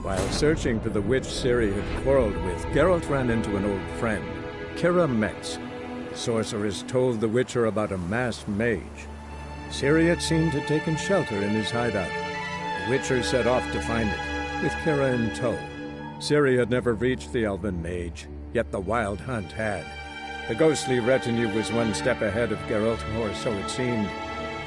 While searching for the witch Ciri had quarreled with, Geralt ran into an old friend, Kira Metz. The sorceress told the Witcher about a masked mage. Ciri had seemed to have taken shelter in his hideout. The Witcher set off to find it, with Kira in tow. Ciri had never reached the elven mage, yet the Wild Hunt had. The ghostly retinue was one step ahead of Geralt, or so it seemed.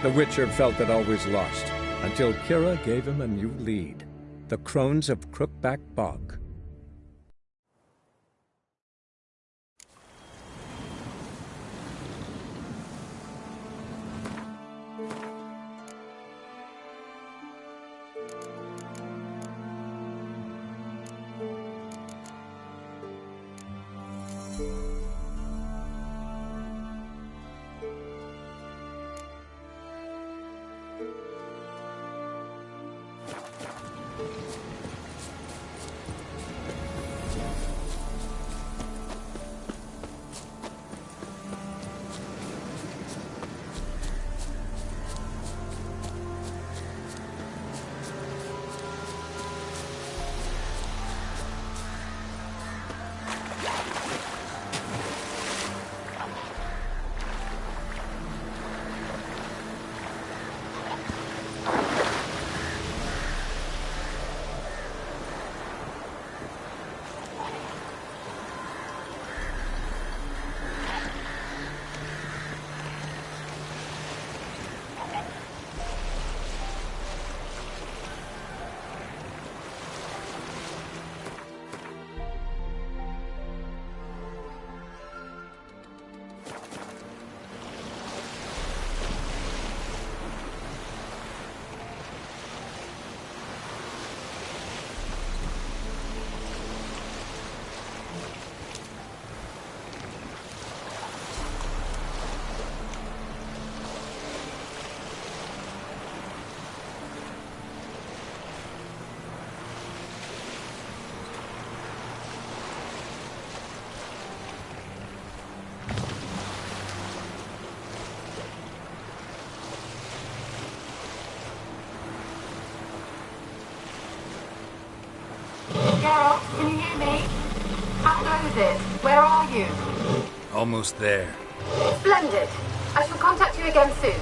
The Witcher felt that all was lost, until Kira gave him a new lead. The Crones of Crookback Bog. Geralt, can you hear me? How close is it? Where are you? Almost there. Splendid. I shall contact you again soon.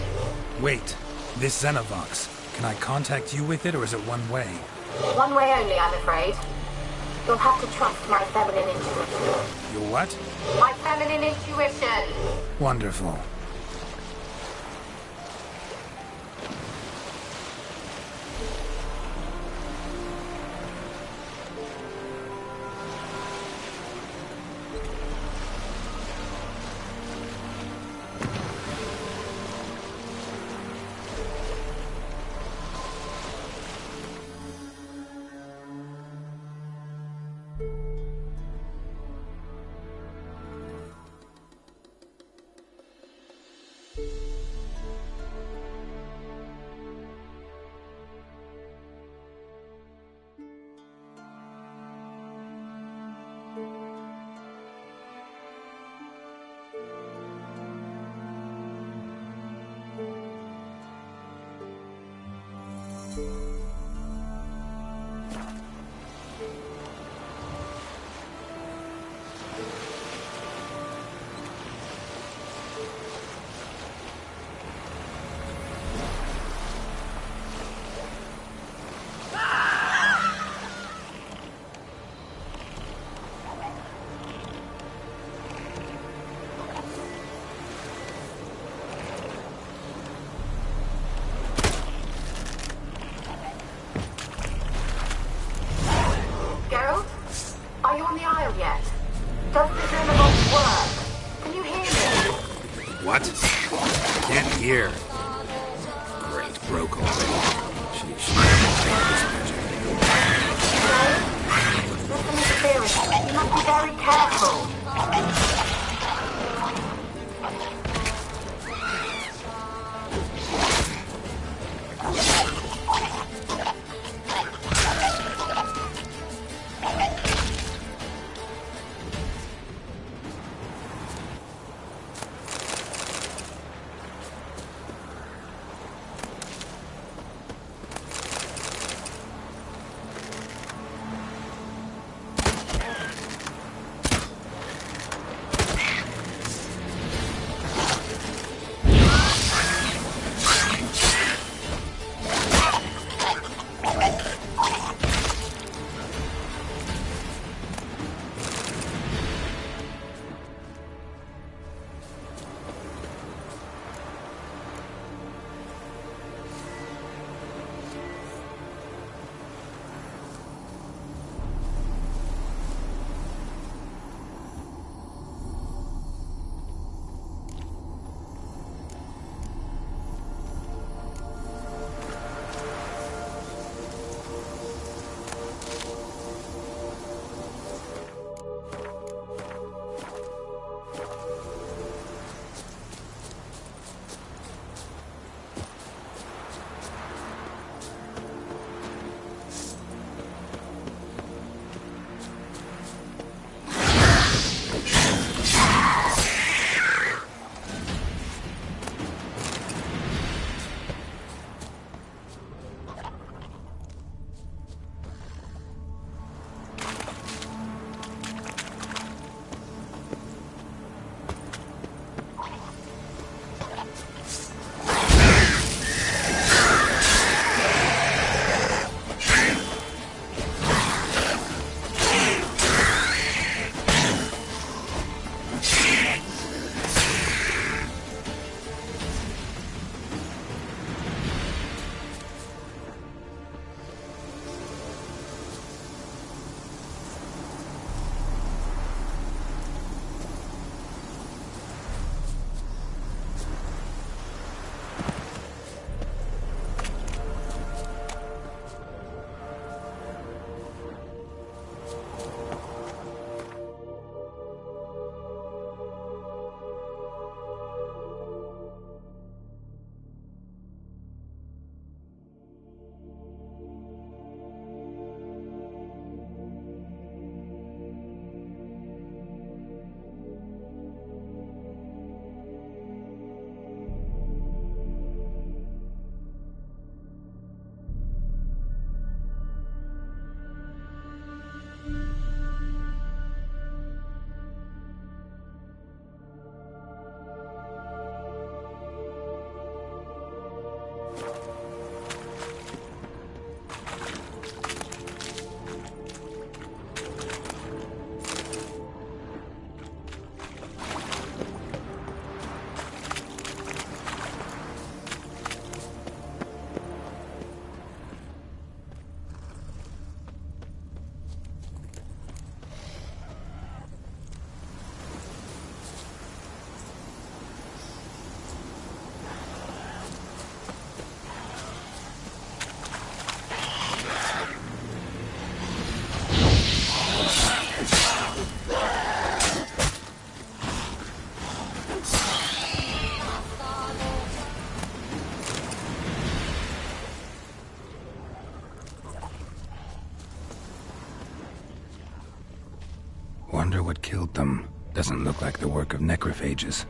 Wait, this Xenovox. Can I contact you with it, or is it one way? One way only, I'm afraid. You'll have to trust my feminine intuition. Your what? My feminine intuition. Wonderful. Does the Xenovox work? Can you hear me? What? I can't hear. Great, broke already. Sheesh. There's some interference. You must be very careful. Wonder what killed them. Doesn't look like the work of necrophages.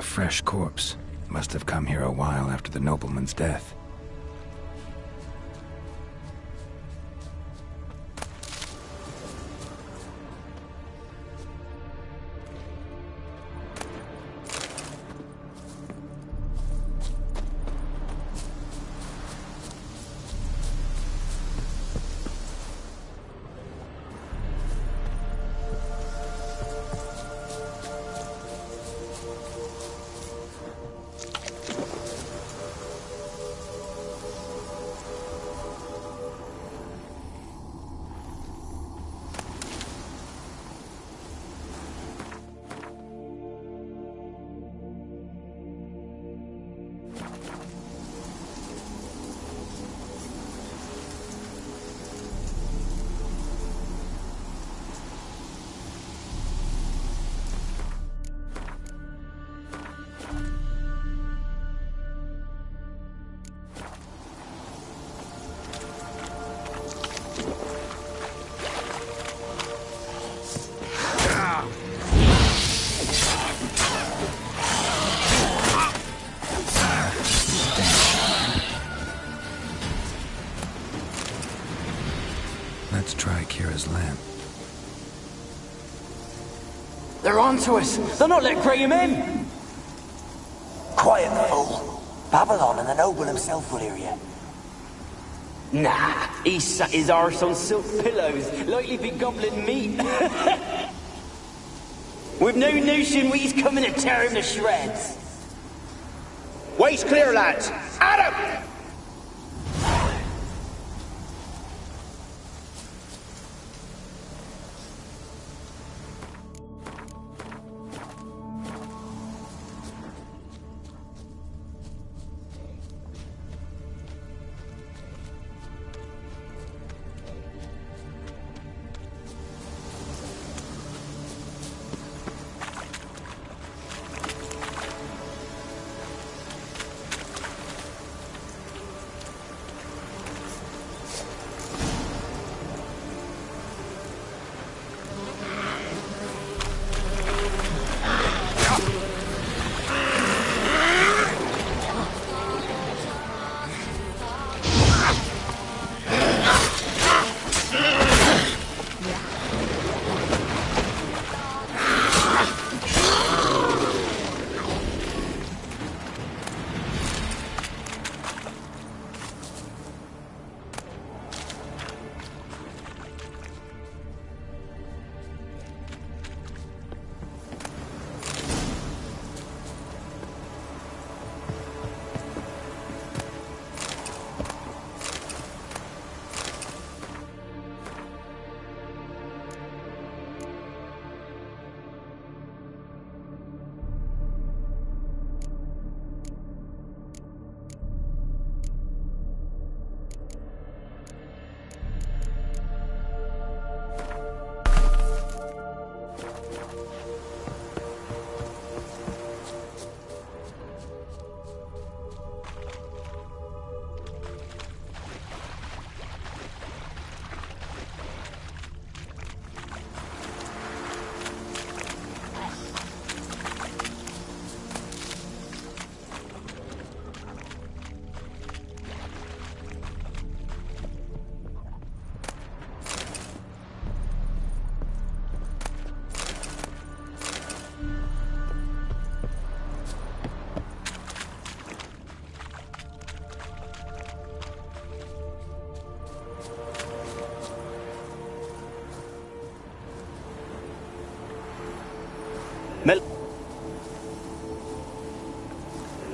Fresh corpse. Must have come here a while after the nobleman's death. Let's try Kira's lamp. They're onto us! They'll not let Graham in! Quiet, fool. Babylon and the noble himself will hear you. Nah, he sat his arse on silk pillows, likely be gobbling meat. We've no notion he's coming to tear him to shreds. Way's clear, lads! Adam!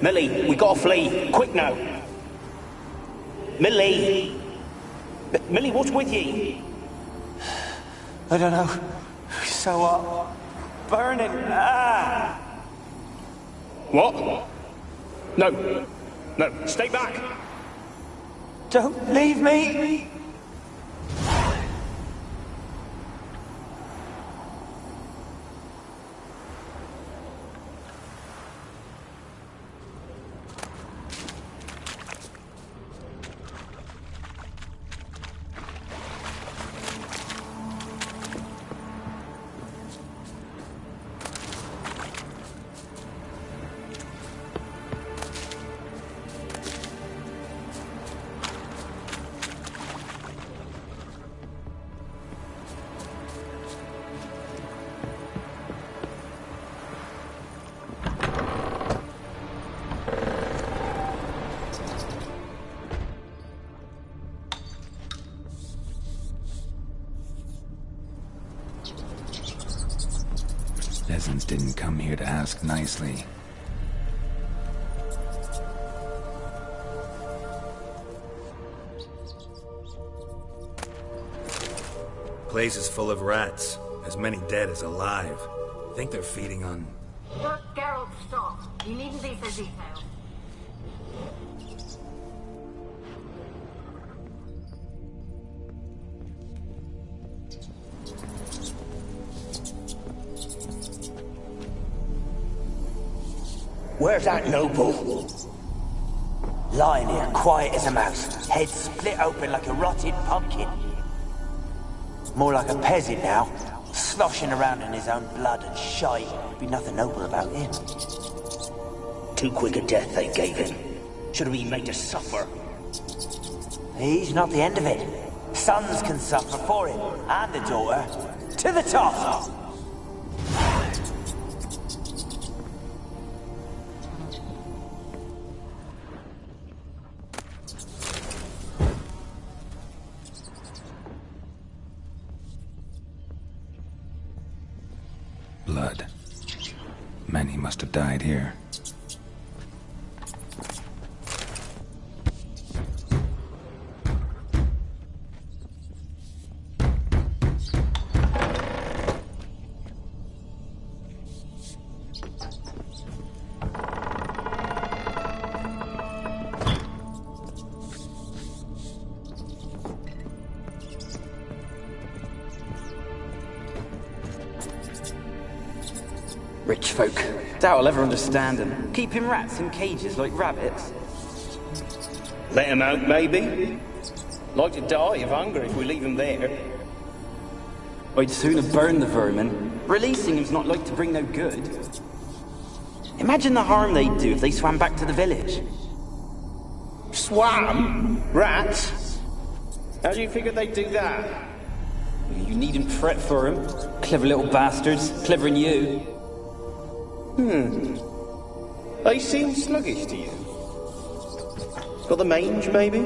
Millie, we gotta flee. Quick now. Millie! Millie, what's with ye? I don't know. So what? Burning. Ah! What? No. No, stay back. Don't leave me! Peasants didn't come here to ask nicely. Place is full of rats. As many dead as alive. Think they're feeding on... Look, Geralt, stop. You needn't be so detailed. Where's that noble? Lying here, quiet as a mouse. Head split open like a rotted pumpkin. More like a peasant now. Sloshing around in his own blood and shite. Be nothing noble about him. Too quick a death they gave him. Should have been made to suffer. He's not the end of it. Sons can suffer for him, and the daughter. To the top! Blood. Many must have died here. Rich folk. Doubt I'll ever understand them. Keeping rats in cages like rabbits. Let them out, maybe. Like to die of hunger if we leave them there. I'd sooner burn the vermin. Releasing them's not like to bring no good. Imagine the harm they'd do if they swam back to the village. Swam? Rats? How do you figure they'd do that? You needn't fret for them. Clever little bastards. Clever than you. They seem sluggish to you. Got the mange, maybe?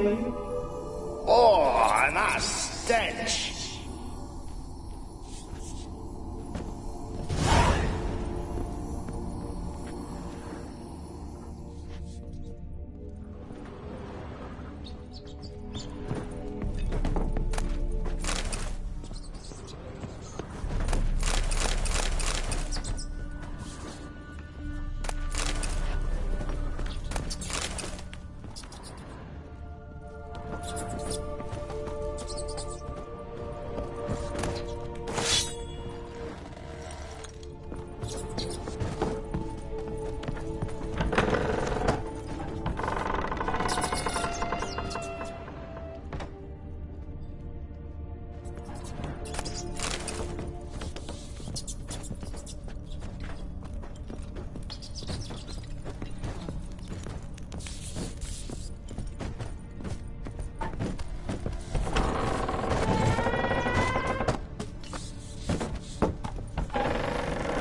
Oh, and that stench!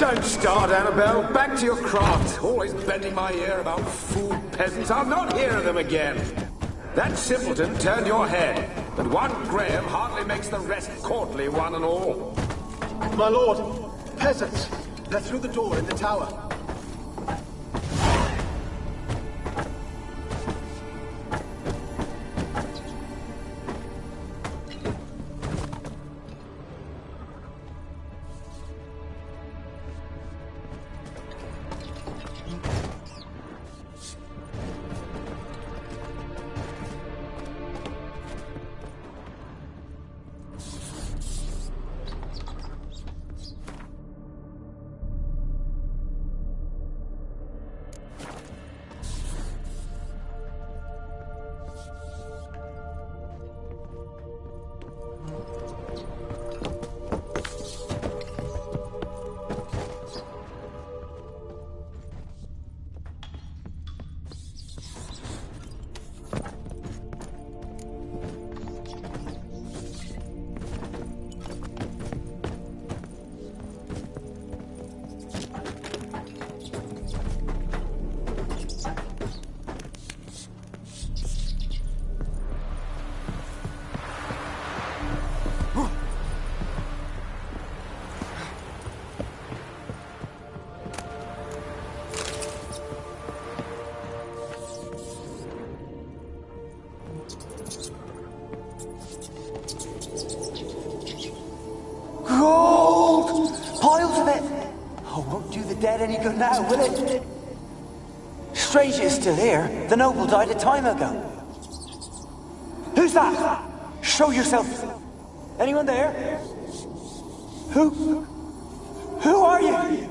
Don't start, Annabelle. Back to your craft. Always bending my ear about food peasants. I'll not hear of them again. That simpleton turned your head, but one Graham hardly makes the rest courtly, one and all. My lord, peasants, They're through the door in the tower. Any good now, will it? Strange it's still here. The noble died a time ago. Who's that? Show yourself. Anyone there? Who are you?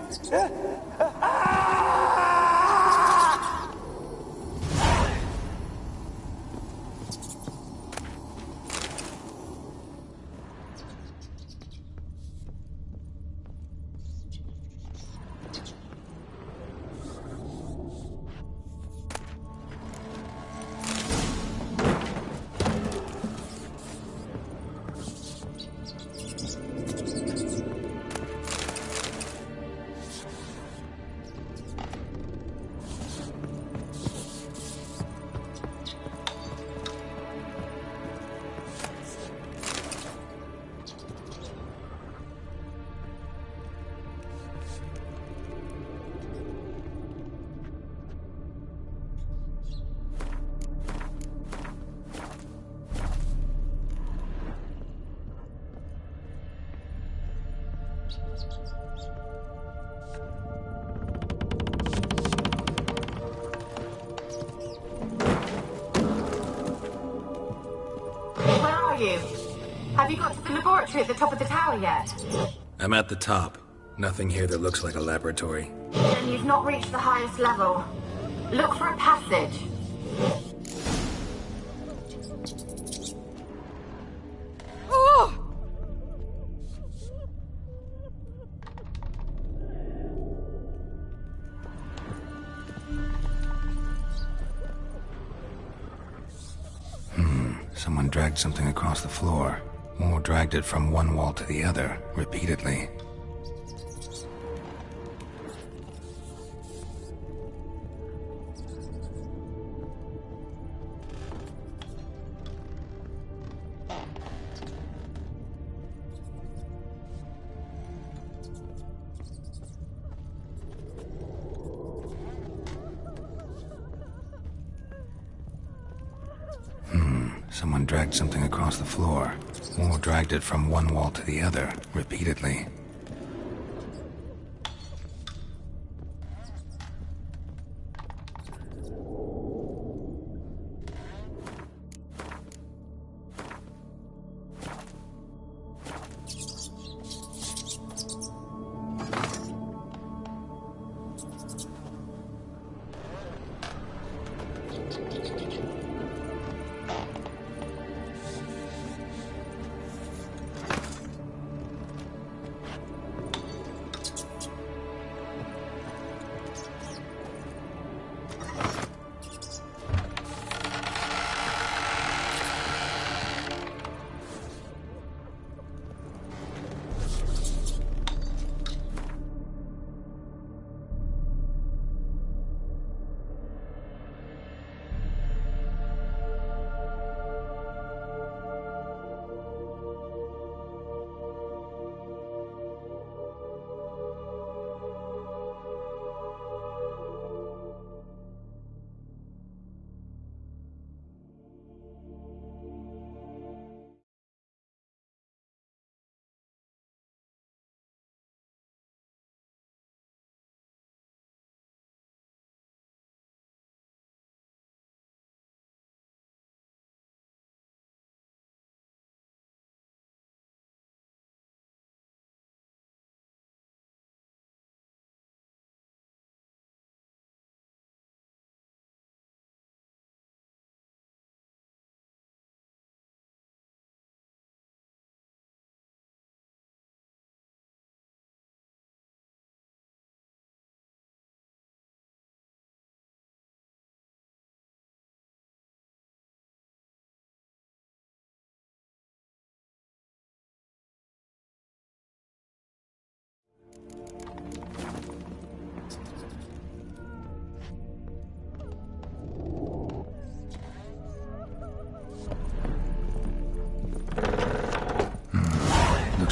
Have you got to the laboratory at the top of the tower yet? I'm at the top. Nothing here that looks like a laboratory. Then you've not reached the highest level. Look for a passage. Someone dragged something across the floor, or dragged it from one wall to the other, repeatedly. Someone dragged something across the floor, or dragged it from one wall to the other, repeatedly.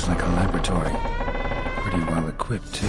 looks like a laboratory. Pretty well equipped, too.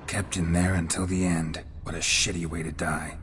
Kept in there until the end. What a shitty way to die.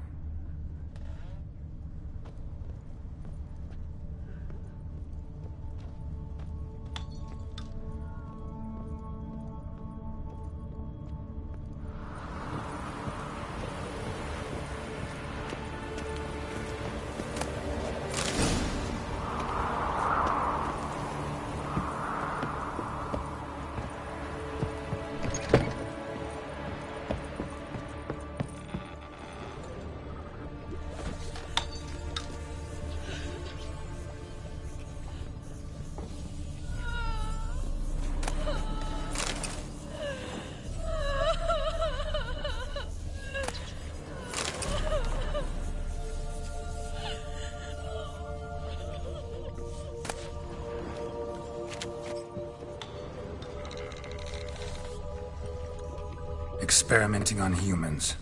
Experimenting on humans.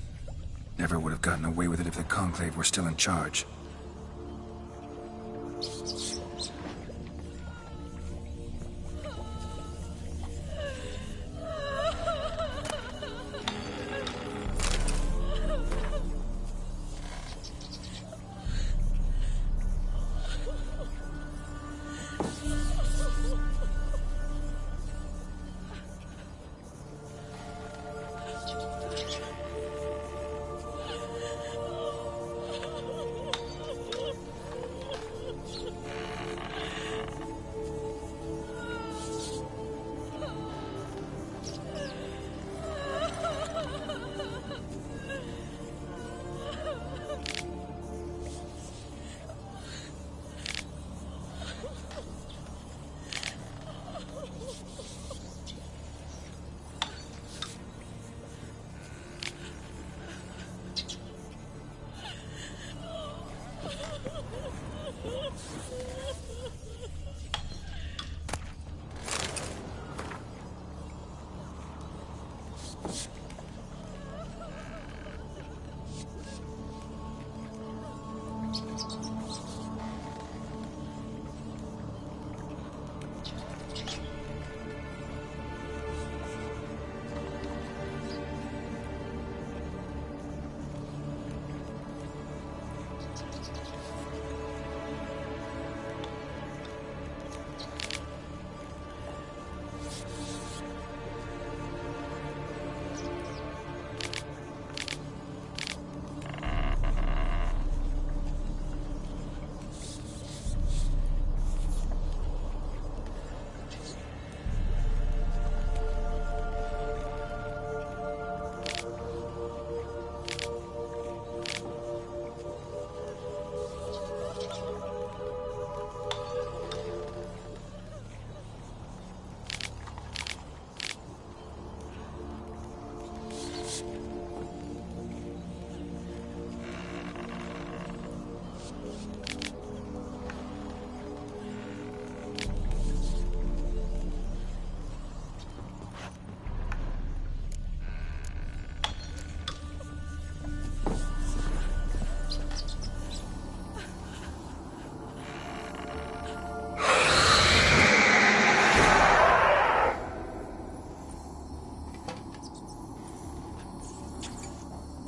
Never would have gotten away with it if the Conclave were still in charge.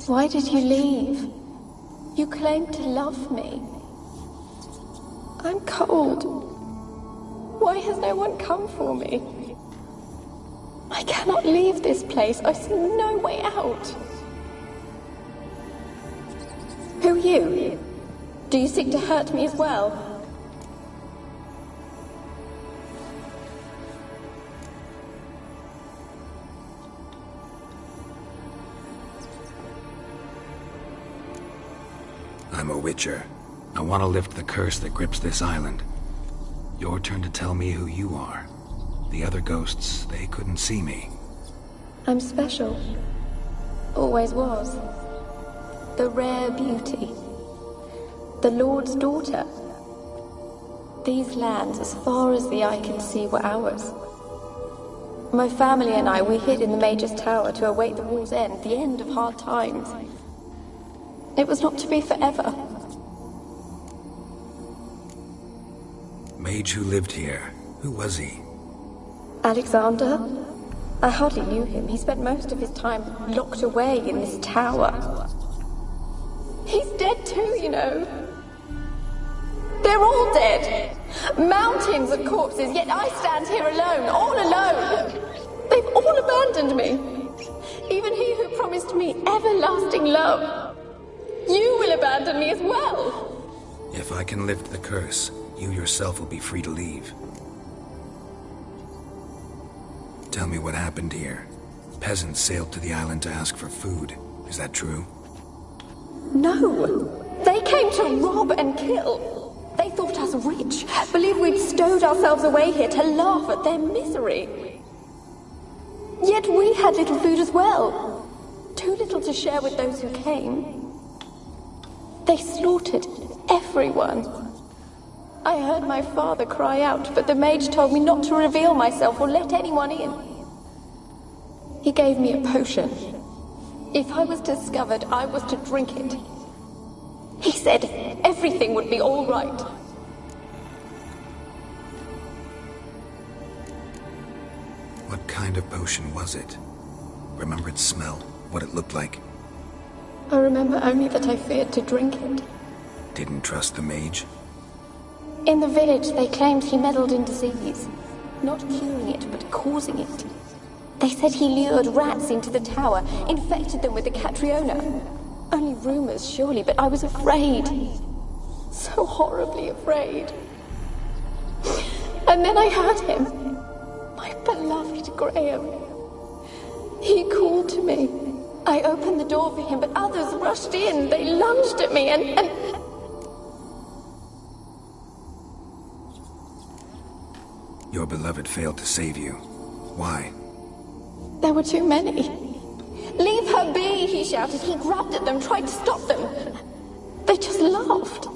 Why did you leave? You claimed to love me. I'm cold. Why has no one come for me? I cannot leave this place. I see no way out. Who are you? Do you seek to hurt me as well? I'm a Witcher. I want to lift the curse that grips this island. Your turn to tell me who you are. The other ghosts, they couldn't see me. I'm special. Always was. The rare beauty. The Lord's daughter. These lands, as far as the eye can see, were ours. My family and I, we hid in the Mage's Tower to await the war's end, the end of hard times. It was not to be forever. Mage who lived here. Who was he? Alexander? I hardly knew him. He spent most of his time locked away in this tower. He's dead too, you know. They're all dead. Mountains of corpses, yet I stand here alone, all alone. They've all abandoned me. Even he who promised me everlasting love. You will abandon me as well. If I can lift the curse, you yourself will be free to leave. Tell me what happened here. Peasants sailed to the island to ask for food. Is that true? No. They came to rob and kill. They thought us rich, believed we'd stowed ourselves away here to laugh at their misery. Yet we had little food as well. Too little to share with those who came. They slaughtered everyone. I heard my father cry out, but the mage told me not to reveal myself or let anyone in. He gave me a potion. If I was discovered, I was to drink it. He said everything would be all right. What kind of potion was it? Remember its smell? What it looked like? I remember only that I feared to drink it. Didn't trust the mage? In the village, they claimed he meddled in disease. Not curing it, but causing it. They said he lured rats into the tower, infected them with the Catriona. Only rumors, surely, but I was afraid. So horribly afraid. And then I heard him. My beloved Graham. He called to me. I opened the door for him, but others rushed in. They lunged at me and... Your beloved failed to save you. Why? There were too many. Leave her be, he shouted. He grabbed at them, tried to stop them. They just laughed.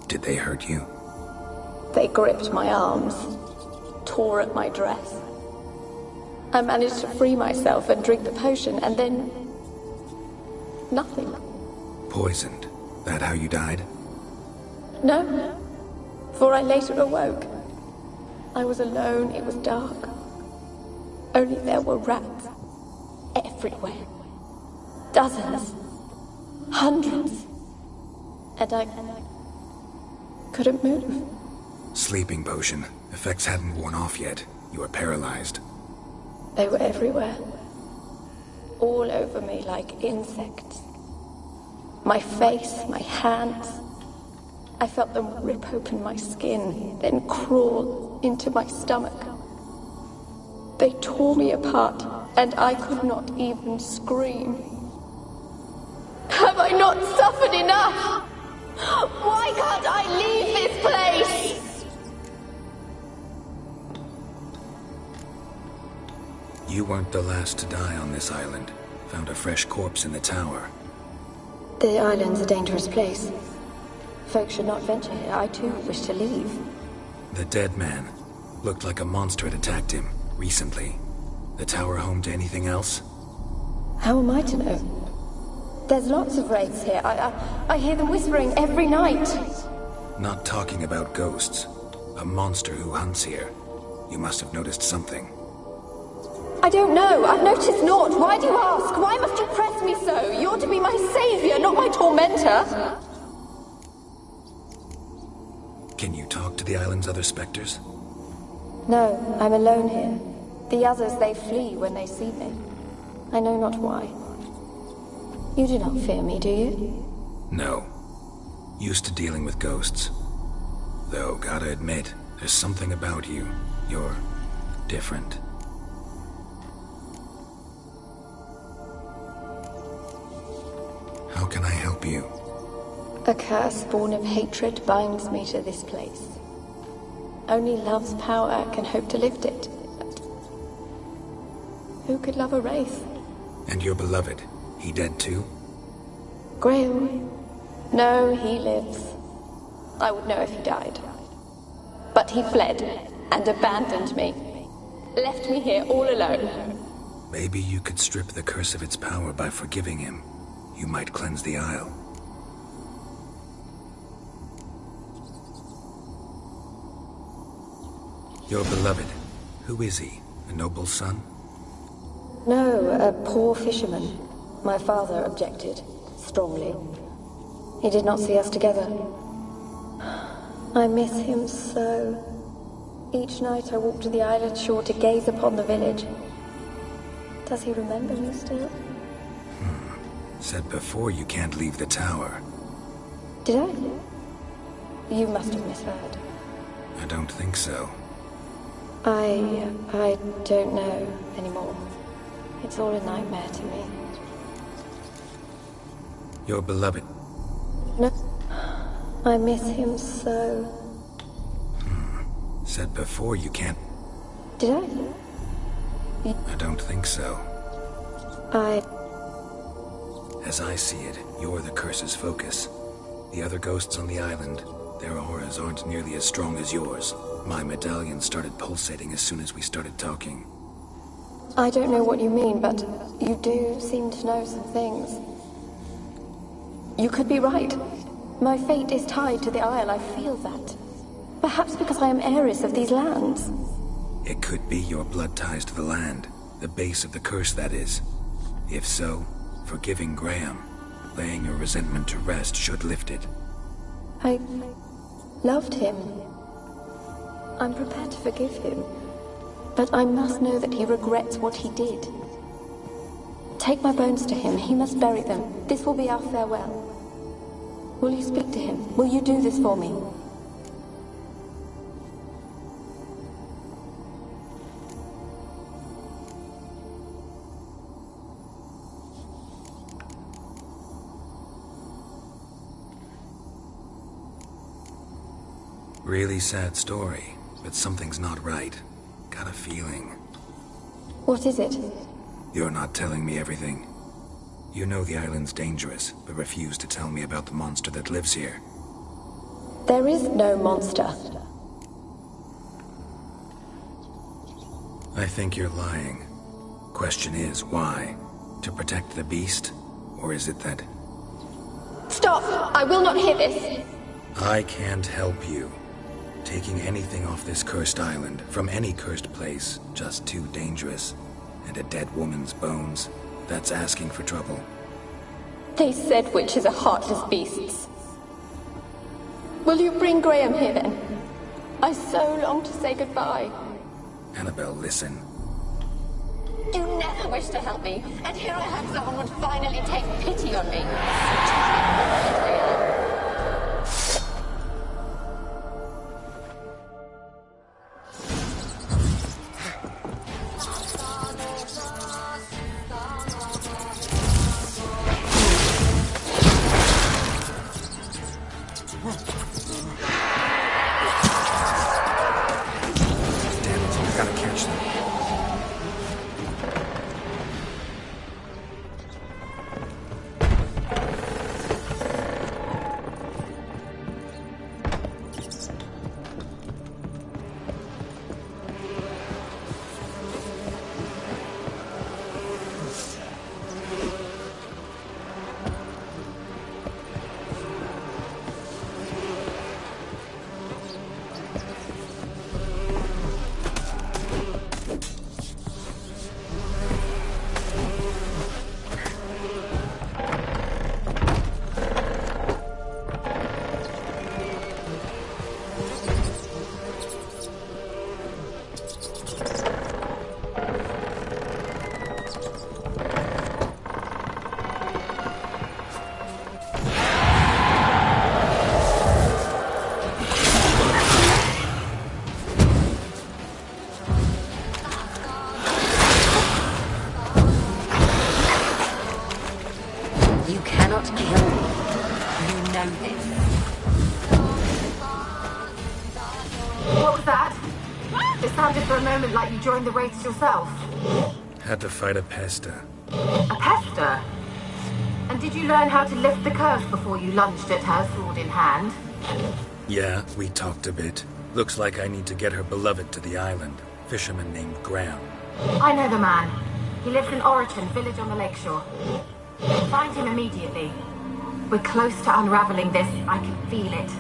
Did they hurt you? They gripped my arms, tore at my dress. I managed to free myself and drink the potion, and then... nothing. Poisoned? That how you died? No, for I later awoke. I was alone, it was dark. Only there were rats. Everywhere. Dozens. Hundreds. And I couldn't move. Sleeping potion. Effects hadn't worn off yet. You were paralyzed. They were everywhere. All over me like insects. My face, my hands. I felt them rip open my skin, then crawl into my stomach. They tore me apart, and I could not even scream. Have I not suffered enough? Why can't I leave this place? You weren't the last to die on this island. Found a fresh corpse in the tower. The island's a dangerous place. Folks should not venture here. I too wish to leave. The dead man. Looked like a monster had attacked him, recently. The tower home to anything else? How am I to know? There's lots of wraiths here. I hear them whispering every night. Not talking about ghosts. A monster who hunts here. You must have noticed something. I don't know. I've noticed naught. Why do you ask? Why must you press me so? You're to be my savior, not my tormentor. Can you talk to the island's other specters? No, I'm alone here. The others, they flee when they see me. I know not why. You do not fear me, do you? No. Used to dealing with ghosts. though, gotta admit, there's something about you. You're different. How can I help you? A curse born of hatred binds me to this place. Only love's power can hope to lift it. But who could love a wraith? And your beloved, he dead too? Graham? No, he lives. I would know if he died. But he fled and abandoned me. Left me here all alone. Maybe you could strip the curse of its power by forgiving him. You might cleanse the Isle. Your beloved, who is he? A noble son? No, a poor fisherman. My father objected, strongly. He did not see us together. I miss him so. Each night I walk to the island shore to gaze upon the village. Does he remember me still? Said before you can't leave the tower. Did I? You must have misheard. I don't think so. I don't know anymore. It's all a nightmare to me. Your beloved. No. I miss him so. Said before you can't... Did I? I don't think so. As I see it, you're the curse's focus. The other ghosts on the island, their auras aren't nearly as strong as yours. My medallion started pulsating as soon as we started talking. I don't know what you mean, but you do seem to know some things. You could be right. My fate is tied to the Isle, I feel that. Perhaps because I am heiress of these lands. It could be your blood ties to the land. The base of the curse, that is. If so, forgiving Graham, laying your resentment to rest should lift it. I loved him. I'm prepared to forgive him. But I must know that he regrets what he did. Take my bones to him. He must bury them. This will be our farewell. Will you speak to him? Will you do this for me? Really sad story, but something's not right. Got a feeling. What is it? You're not telling me everything. You know the island's dangerous, but refuse to tell me about the monster that lives here. There is no monster. I think you're lying. Question is, why? To protect the beast? Or is it that... Stop! I will not hear this! I can't help you. Taking anything off this cursed island, from any cursed place, just too dangerous. And a dead woman's bones, that's asking for trouble. They said witches are heartless beasts. Will you bring Graham here then? I so long to say goodbye. Annabelle, listen. You never wished to help me, and here I have someone would finally take pity on me. them. What was that? It sounded for a moment like you joined the raids yourself. Had to fight a pester. A pester? And did you learn how to lift the curse before you lunged at her, sword in hand? Yeah, we talked a bit. Looks like I need to get her beloved to the island. Fisherman named Graham. I know the man. He lives in Oriton, village on the lakeshore. Find him immediately. We're close to unraveling this. I can feel it.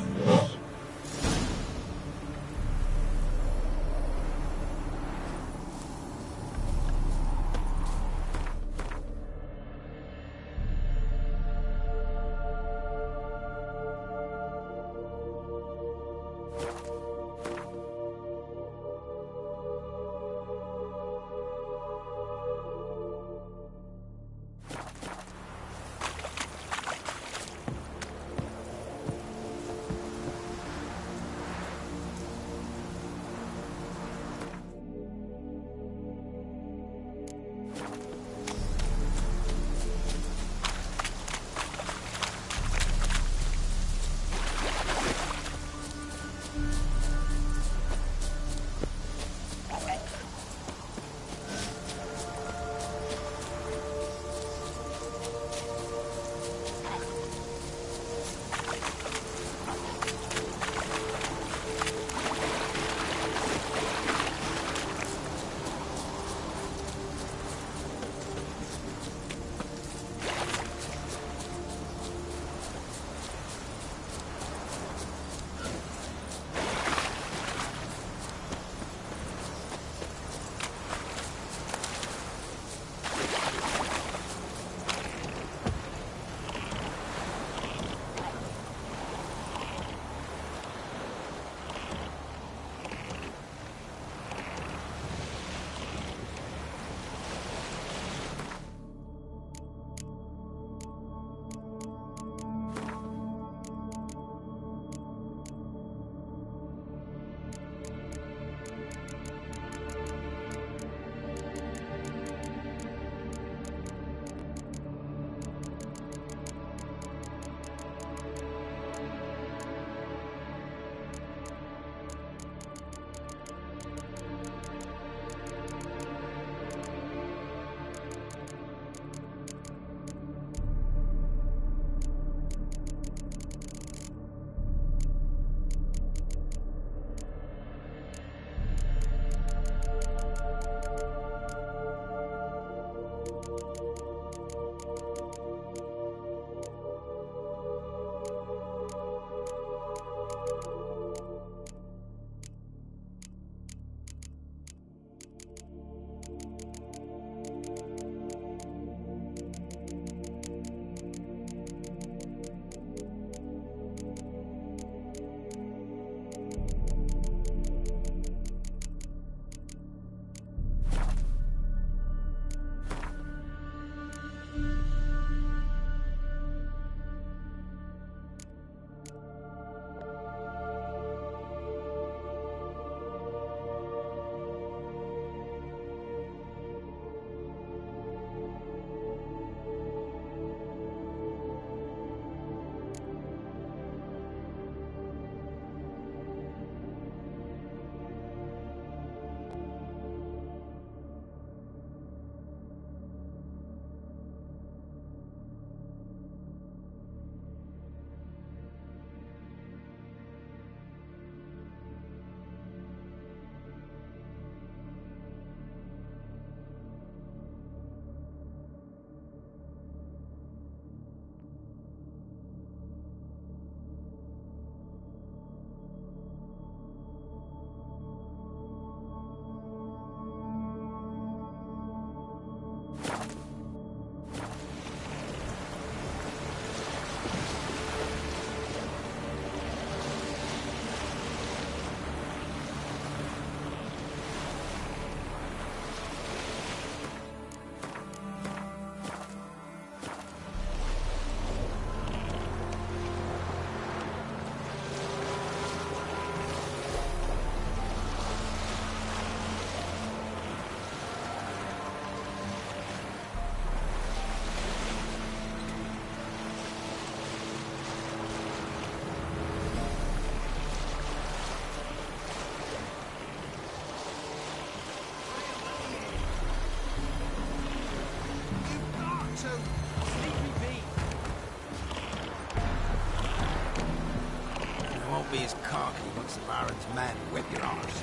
be as cocky once the Baron's men whip your arse.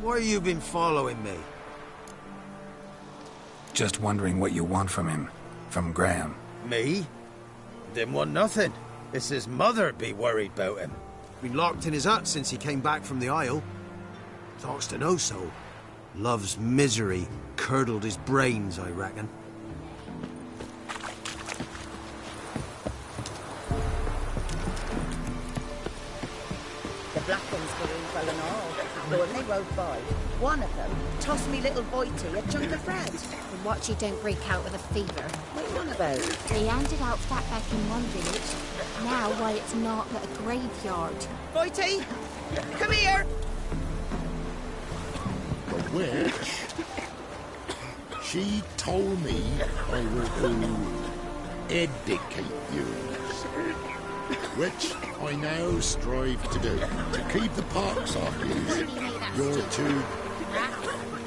Why you been following me? Just wondering what you want from him. From Graham. Me? Didn't want nothing. It's his mother be worried about him. Been locked in his hut since he came back from the Isle. Talks to no soul. Love's misery curdled his brains, I reckon. The black ones were all well and all. But when they rode by, one of them tossed me little Boitie a chunk of bread. And watch you don't break out with a fever. What are you on about? They handed out fatback in one village. Now, why it's not but a graveyard. Boitie! Come here! The witch? She told me I were to educate you. Which I now strive to do. To keep the pox off you, you're to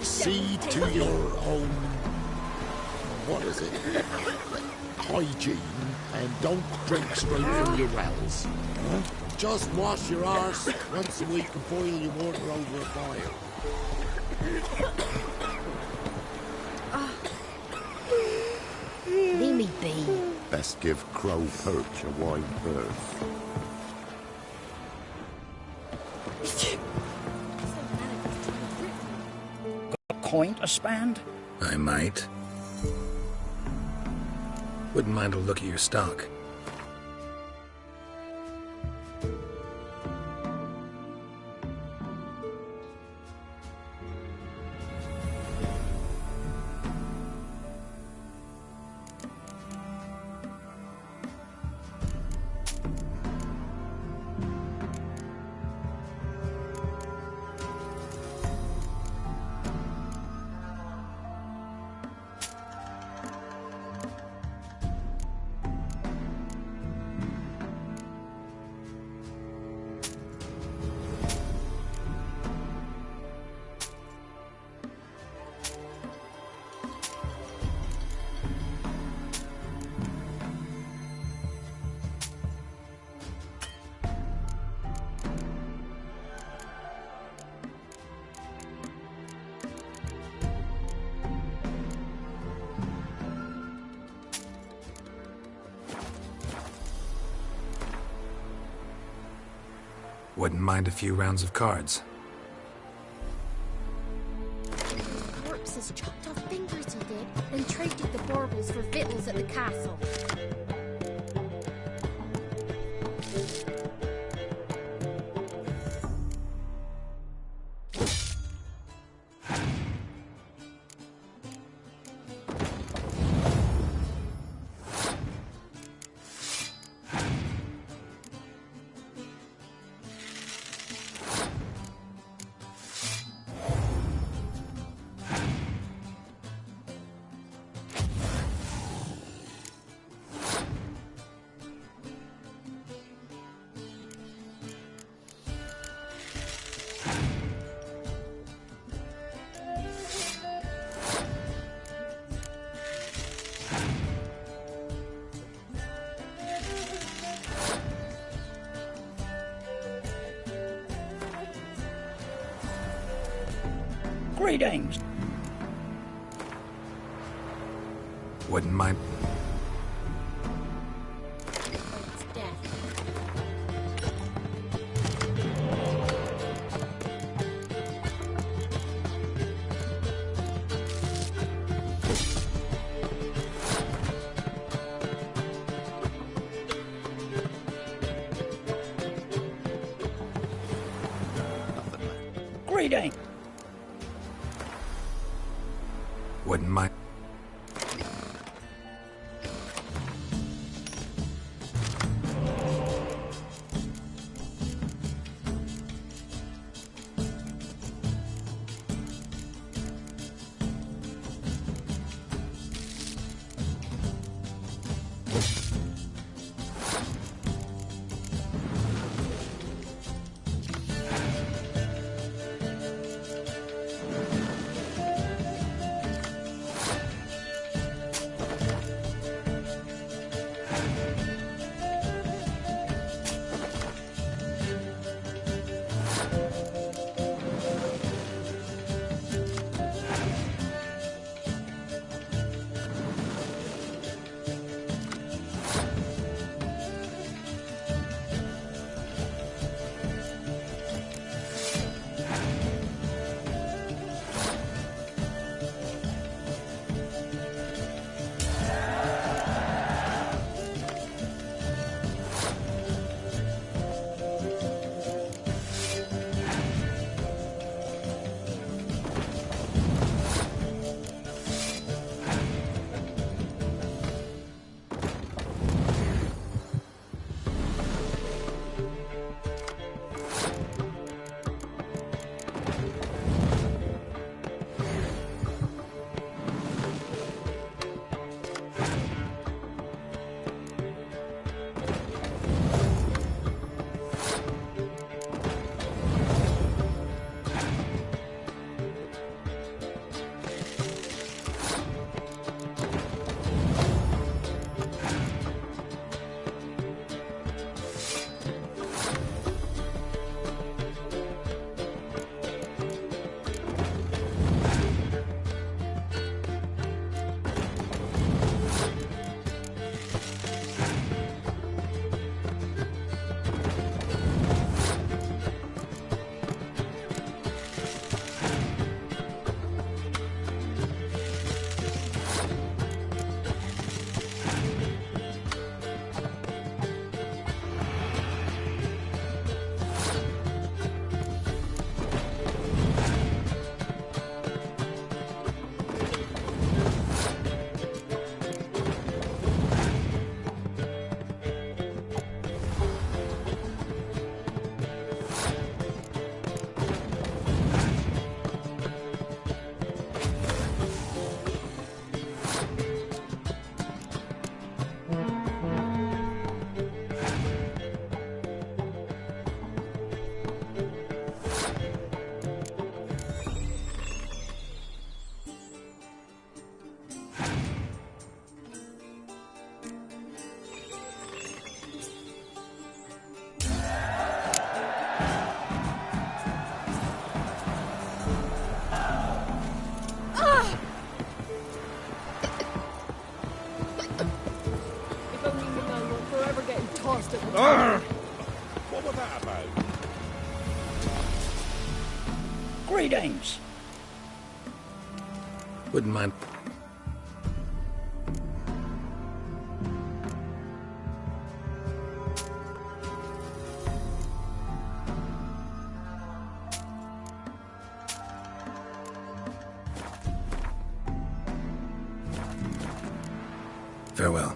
see to your own, what is it, hygiene, and don't drink straight from your wells. Huh? Just wash your arse once a week and boil your water over a fire. Leave me be. Best give Crow Perch a wide berth. Got a coin to spend? I might. Wouldn't mind a look at your stock. Wouldn't mind a few rounds of cards. Corpses chopped off fingers he did, then traded the baubles for victuals at the castle. Greetings. Wouldn't mind. Greetings. Wouldn't mind. Greetings. Wouldn't mind. Farewell.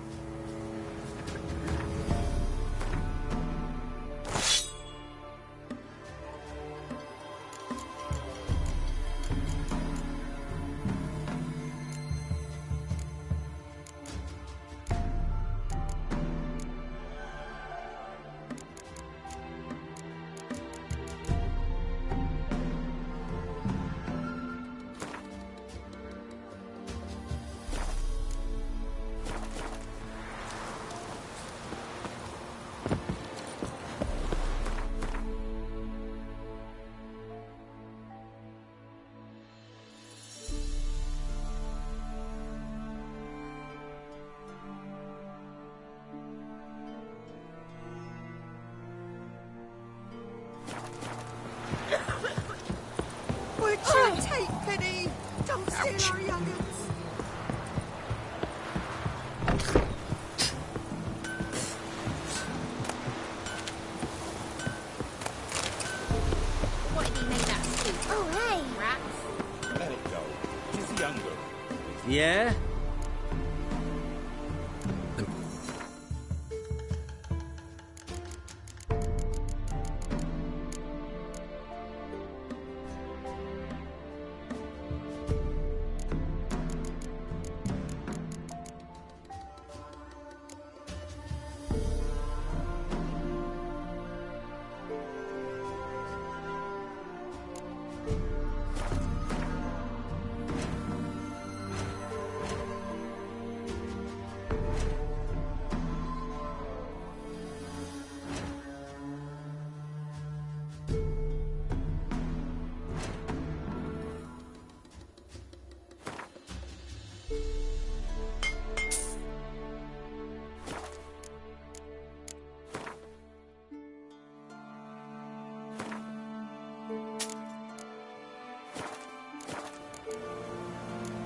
Witcher, take pity! Don't steal our young'uns! What did he make that stew? Oh, hey! Rats. Let it go. He's younger. Yeah?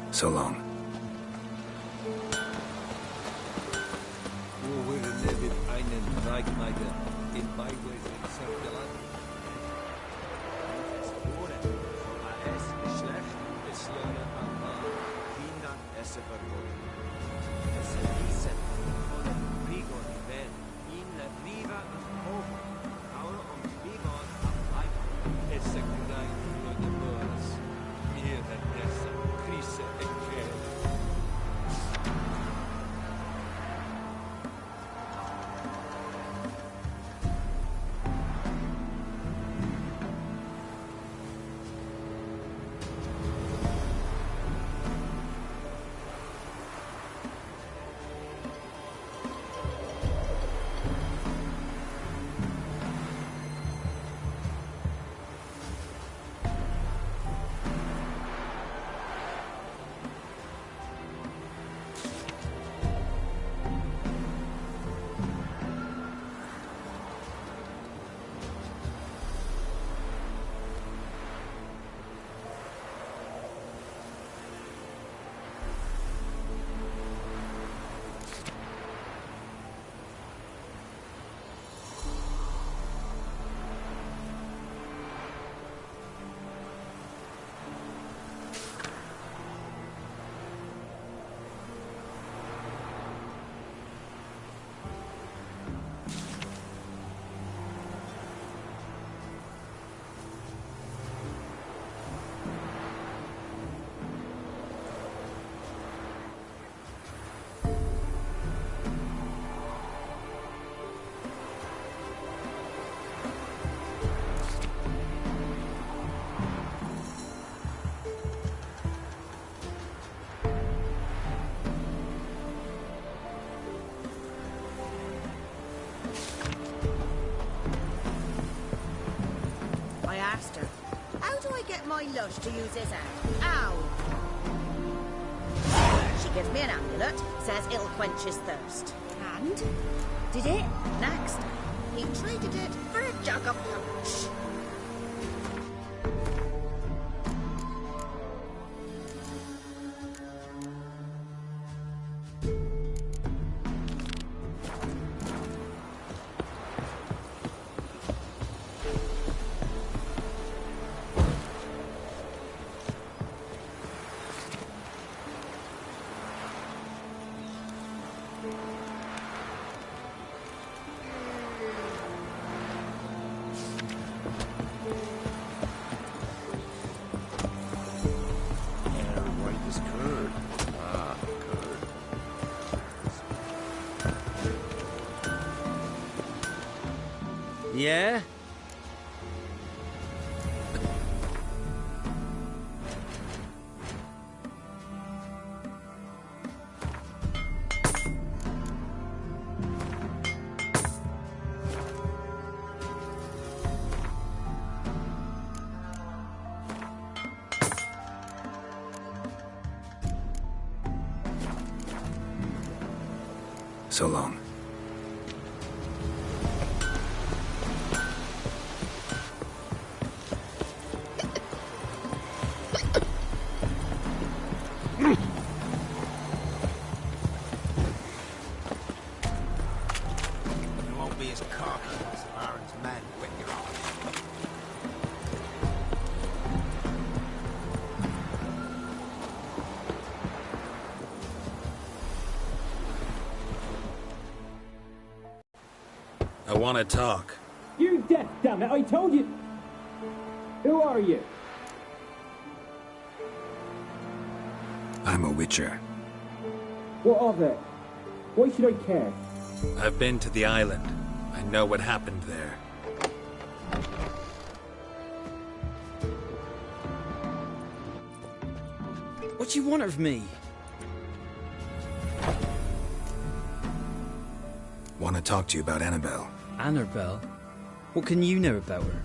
So long. Wo würde Levin einen Dreigmeister in Beiweis exceptieren? Es Geschlecht ist Jöre Amma, Kindern esse verboten. Es hieße von Rigor Nivel, in la Riva am Hof, Paul und Rigor am Leib, es sekundai nur de Börs, hier der Nesse, Krise erklärt. My lush to use his hand. Ow! She gives me an amulet, says it'll quench his thirst. And? Did it? Next, he traded it for a jug of punch. Yeah? So long. You won't be as cocky as Baron's men when you're on. I want to talk. You deaf, damn it! I told you. Who are you? I'm a witcher. What of it? Why should I care? I've been to the island. I know what happened there. What do you want of me? Want to talk to you about Annabelle. Annabelle? What can you know about her?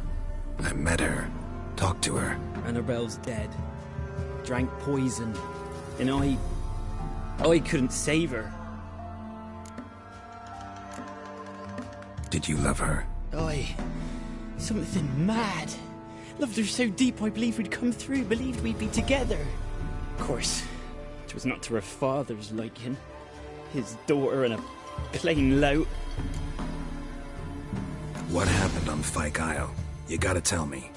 I met her. Talked to her. Annabelle's dead. Drank poison. And I couldn't save her. Did you love her? Something mad. Loved her so deep I believed we'd come through, believed we'd be together. Of course, it was not to her father's liking. His daughter and a plain lout. What happened on Fyke Isle? You gotta tell me.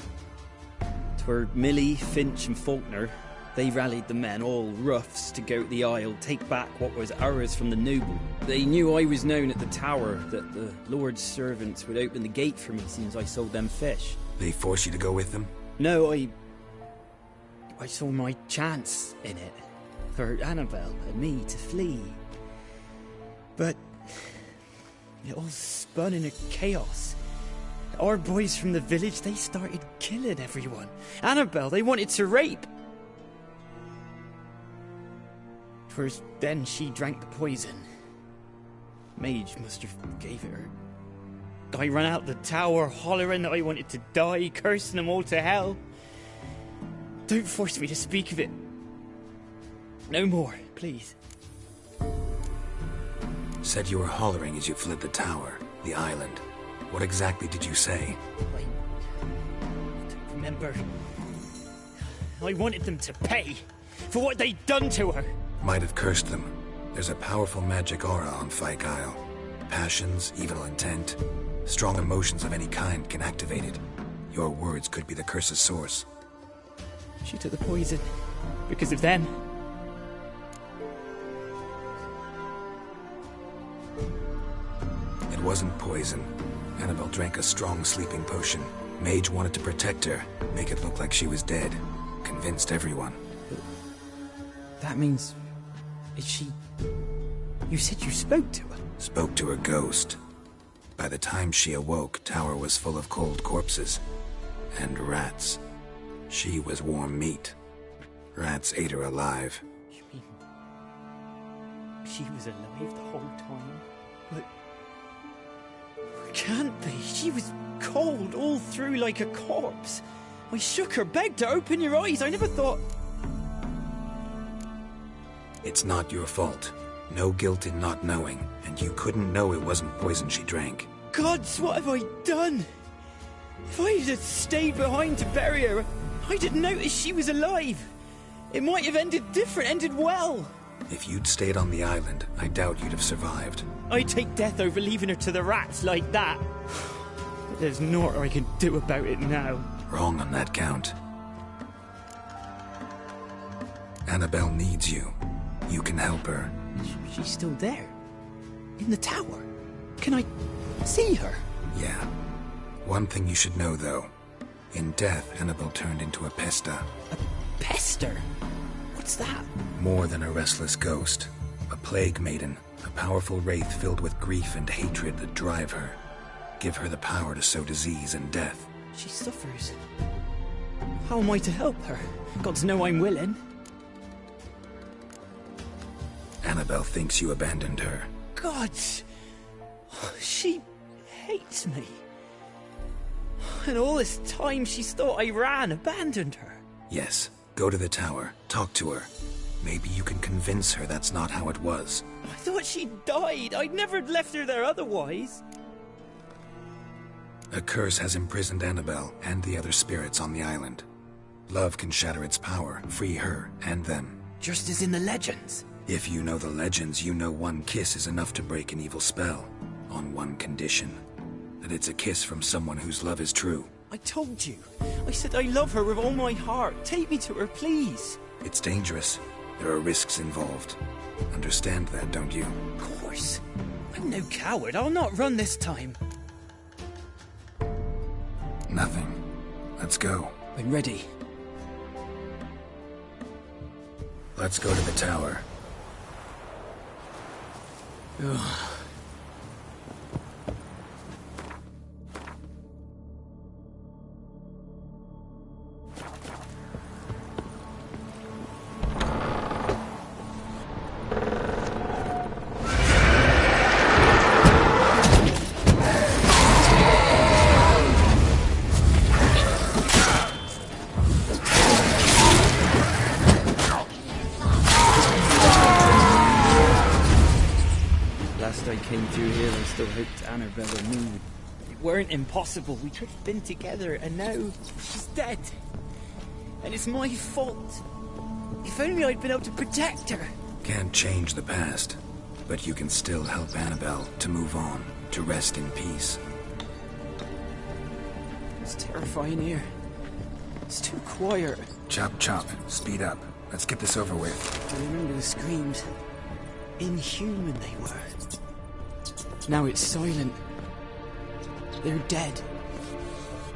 'Twere Millie, Finch and Faulkner. They rallied the men, all roughs, to go to the Isle, take back what was ours from the noble. They knew I was known at the tower, that the Lord's servants would open the gate for me since I sold them fish. They forced you to go with them? No, I saw my chance in it. For Annabelle and me to flee. But it all spun in a chaos. Our boys from the village, they started killing everyone. Annabelle, they wanted to rape. 'Twas then she drank the poison. Mage must have gave it her. I ran out the tower, hollering that I wanted to die, cursing them all to hell. Don't force me to speak of it. No more, please. Said you were hollering as you fled the tower, the island. What exactly did you say? I don't remember. I wanted them to pay for what they'd done to her. Might have cursed them. There's a powerful magic aura on Fyke Isle. Passions, evil intent, strong emotions of any kind can activate it. Your words could be the curse's source. She took the poison because of them. It wasn't poison. Annabelle drank a strong sleeping potion. Mage wanted to protect her, make it look like she was dead. Convinced everyone. That means... Is she... You said you spoke to her? Spoke to her ghost. By the time she awoke, Tower was full of cold corpses. And rats. She was warm meat. Rats ate her alive. You mean... She was alive the whole time? But... Can't be. She was cold all through like a corpse. I shook her, begged her, open your eyes. I never thought... It's not your fault. No guilt in not knowing, and you couldn't know it wasn't poison she drank. Gods, what have I done? If I had stayed behind to bury her, I didn't notice she was alive. It might have ended different, ended well. If you'd stayed on the island, I doubt you'd have survived. I'd take death over leaving her to the rats like that. But there's naught I can do about it now. Wrong on that count. Annabelle needs you. You can help her. She's still there? In the tower? Can I see her? Yeah. One thing you should know, though. In death, Annabelle turned into a pesta. A pester? What's that? More than a restless ghost. A plague maiden. A powerful wraith filled with grief and hatred that drive her. give her the power to sow disease and death. She suffers. How am I to help her? Gods know I'm willing. Annabelle thinks you abandoned her. Gods! She hates me. And all this time she's thought I abandoned her. Yes, go to the tower, talk to her. Maybe you can convince her that's not how it was. I thought she died. I'd never left her there otherwise. A curse has imprisoned Annabelle and the other spirits on the island. Love can shatter its power, free her and them. Just as in the legends. If you know the legends, you know one kiss is enough to break an evil spell. On one condition. That it's a kiss from someone whose love is true. I told you. I said I love her with all my heart. Take me to her, please. It's dangerous. There are risks involved. Understand that, don't you? Of course. I'm no coward. I'll not run this time. Nothing. Let's go. I'm ready. Let's go to the tower. Ugh. Annabelle and me. It weren't impossible. We could have been together, and now she's dead. And it's my fault. If only I'd been able to protect her. Can't change the past, but you can still help Annabelle to move on, to rest in peace. It's terrifying here. It's too quiet. Chop, chop. Speed up. Let's get this over with. I remember the screams. Inhuman they were. Now it's silent. They're dead.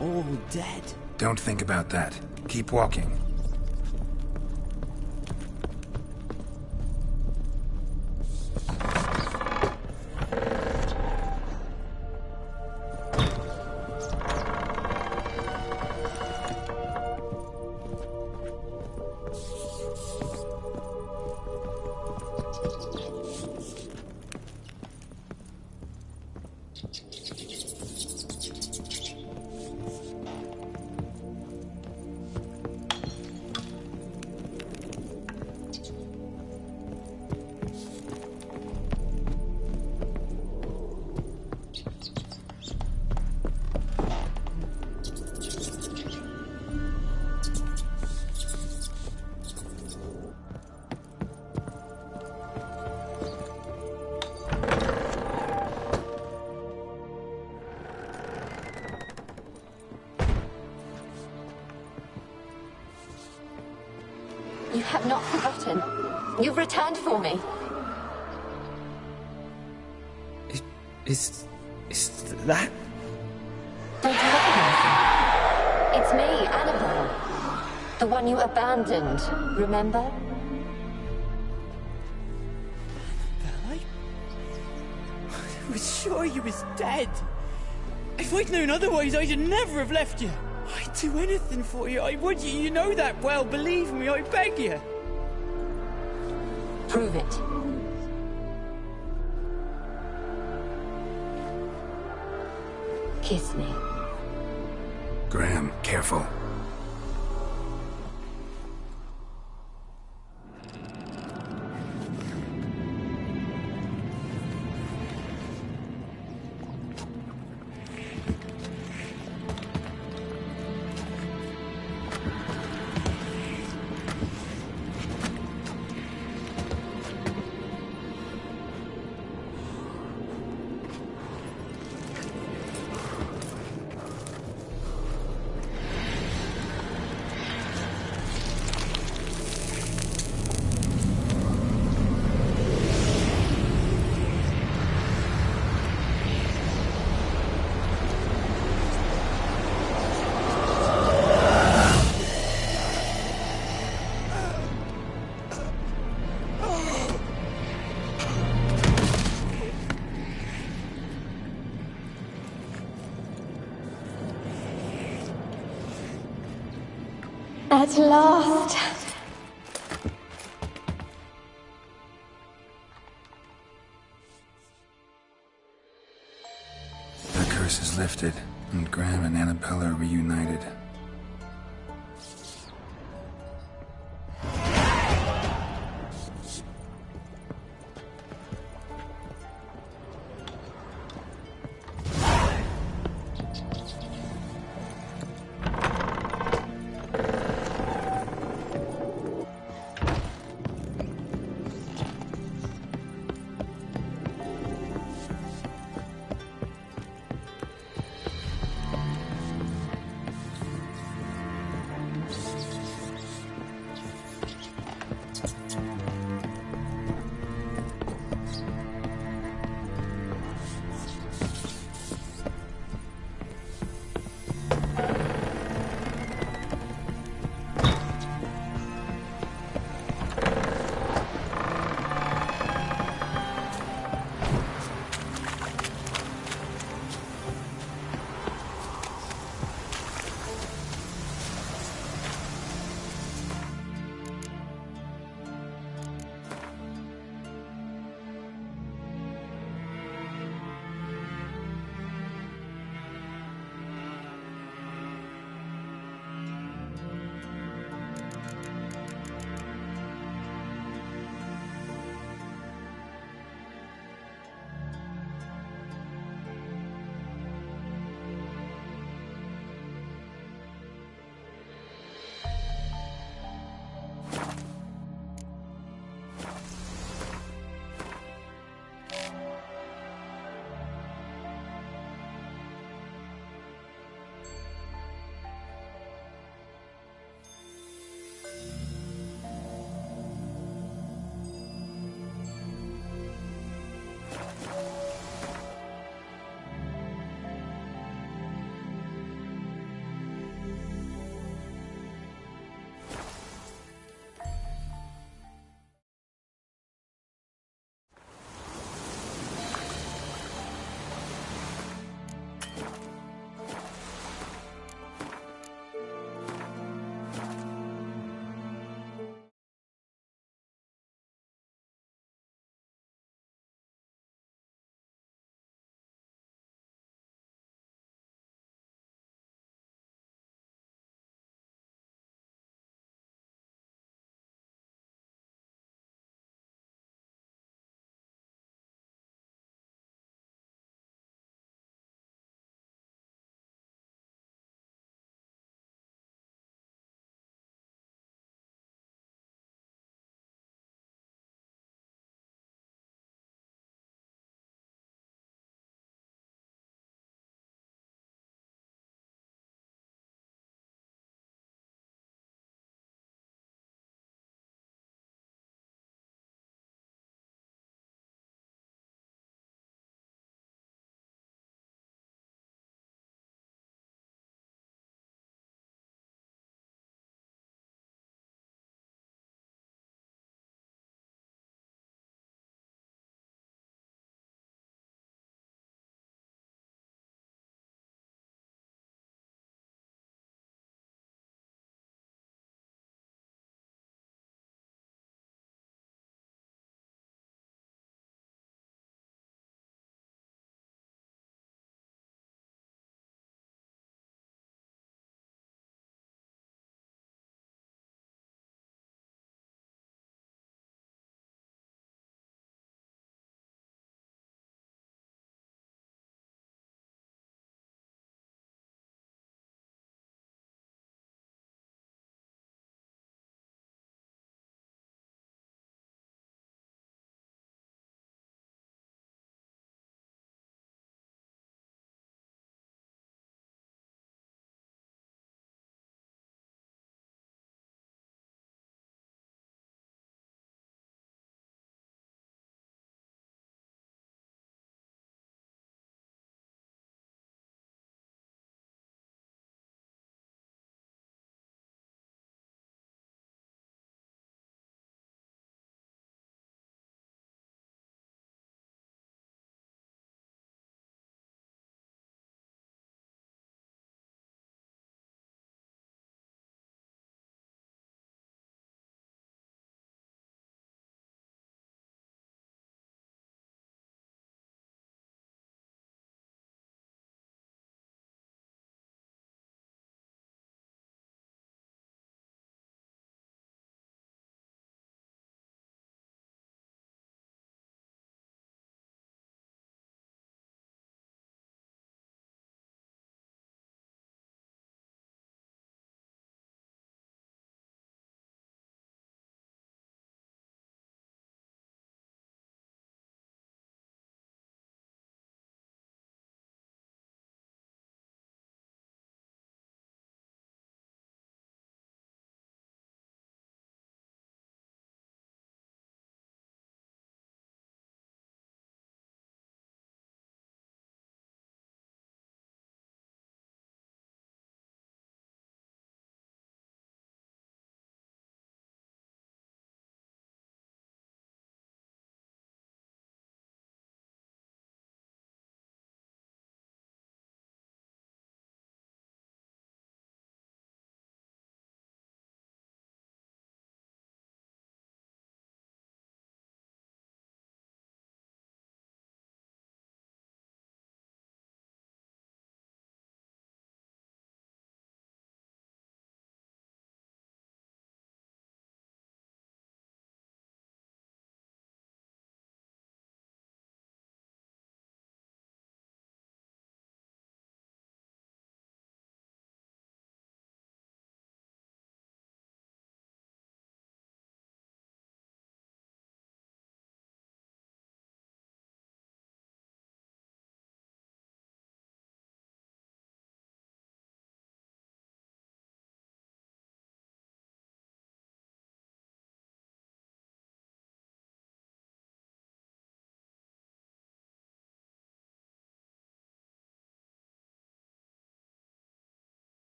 All dead. Don't think about that. Keep walking. You have not forgotten. You've returned for me. Is that? Don't you recognize me? It's me, Annabelle. The one you abandoned, remember? I was sure you was dead. If I'd known otherwise, I'd never have left you. I'd do anything for you. I would. You know that well. Believe me, I beg you. Prove it. Kiss me. Graham, careful. At last. The curse is lifted, and Graham and Annabella are reunited.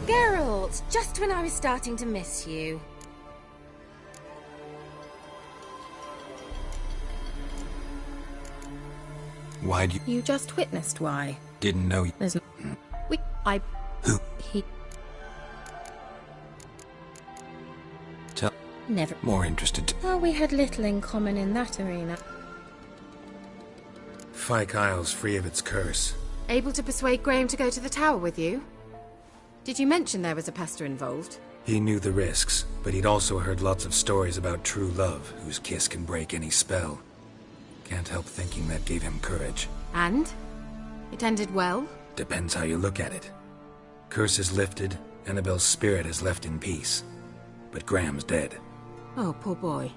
Geralt, just when I was starting to miss you. Why'd you... You just witnessed why. Didn't know you... There's no... Who? He... Tell... Never... More interested. Oh, we had little in common in that arena. Fyke Isle's free of its curse. Able to persuade Graham to go to the tower with you? Did you mention there was a pester involved? He knew the risks, but he'd also heard lots of stories about true love, whose kiss can break any spell. Can't help thinking that gave him courage. And? It ended well? Depends how you look at it. Curse is lifted, Annabelle's spirit is left in peace. But Graham's dead. Oh, poor boy.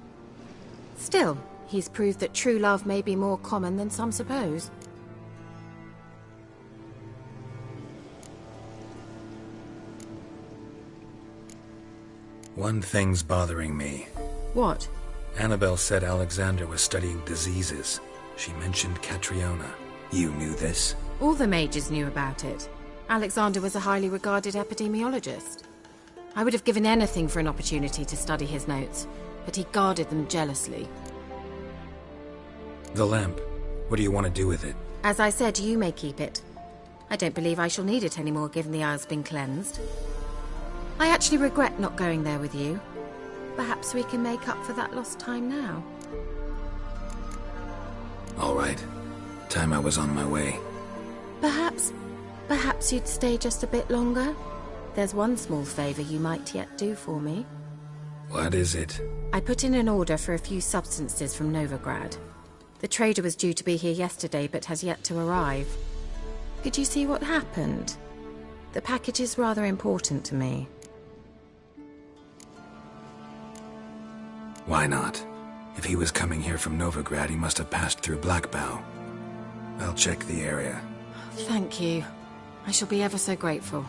Still, he's proved that true love may be more common than some suppose. One thing's bothering me. What? Annabelle said Alexander was studying diseases. She mentioned Catriona. You knew this? All the mages knew about it. Alexander was a highly regarded epidemiologist. I would have given anything for an opportunity to study his notes, but he guarded them jealously. The lamp. What do you want to do with it? As I said, you may keep it. I don't believe I shall need it anymore, given the Isle's been cleansed. I actually regret not going there with you. Perhaps we can make up for that lost time now. All right. Time I was on my way. Perhaps you'd stay just a bit longer? There's one small favor you might yet do for me. What is it? I put in an order for a few substances from Novigrad. The trader was due to be here yesterday, but has yet to arrive. Could you see what happened? The package is rather important to me. Why not? If he was coming here from Novigrad, he must have passed through Blackbough. I'll check the area. Thank you. I shall be ever so grateful.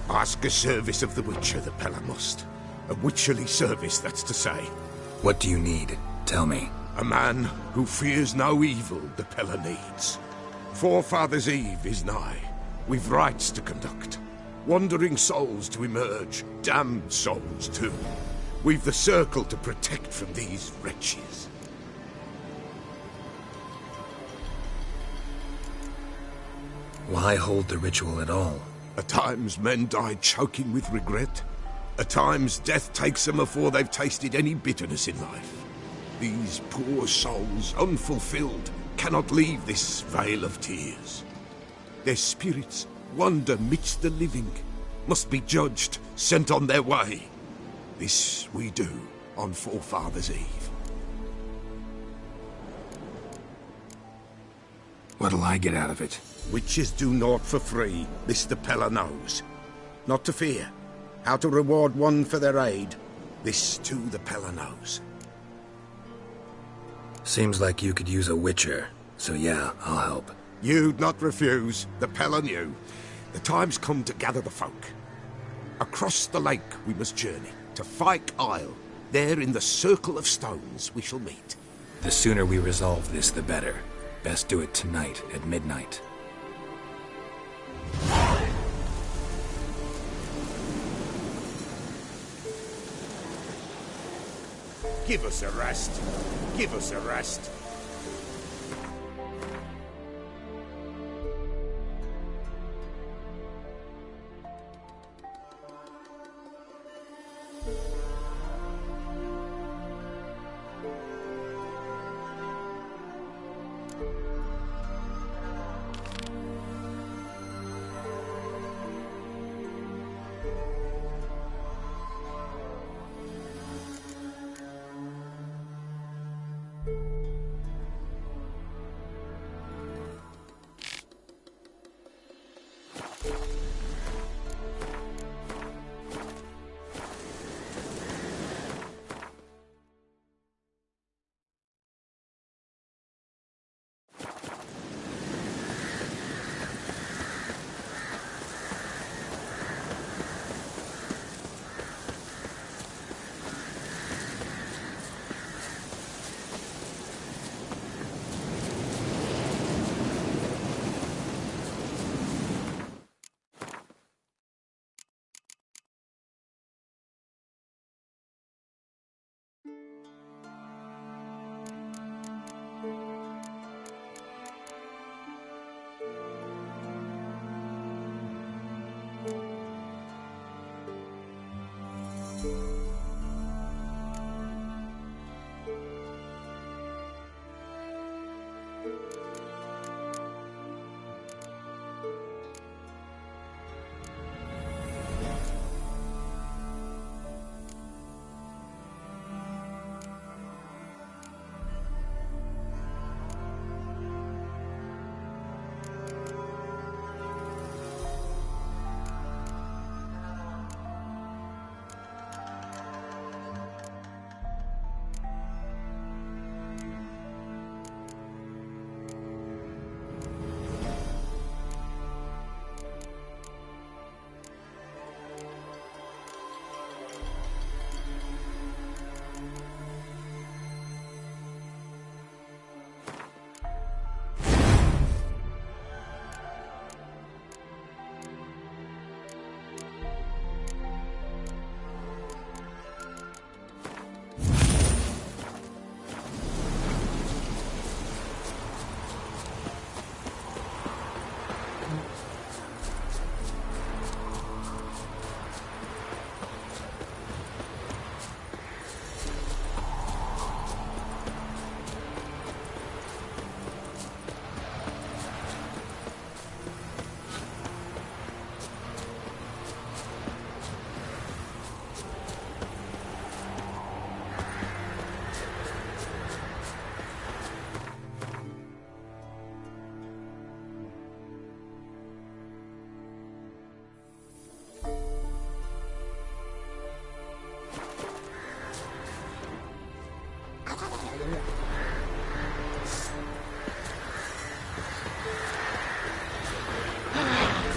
Ask a service of the Witcher, the Pella must. A witcherly service, that's to say. What do you need? Tell me. A man who fears no evil the Pella needs. Forefathers' Eve is nigh. We've rites to conduct. Wandering souls to emerge. Damned souls, too. We've the circle to protect from these wretches. Why hold the ritual at all? At times men die choking with regret. At times death takes them before they've tasted any bitterness in life. These poor souls, unfulfilled, cannot leave this vale of tears. Their spirits wander midst the living, must be judged, sent on their way. This we do on Forefathers' Eve. What'll I get out of it? Witches do naught for free, this the Pella knows. Not to fear. How to reward one for their aid, this too the Pella knows. Seems like you could use a witcher, so yeah, I'll help. You'd not refuse, the Pella knew. The time's come to gather the folk. Across the lake we must journey, to Fyke Isle. There in the circle of stones we shall meet. The sooner we resolve this, the better. Best do it tonight at midnight. Give us a rest. Give us a rest.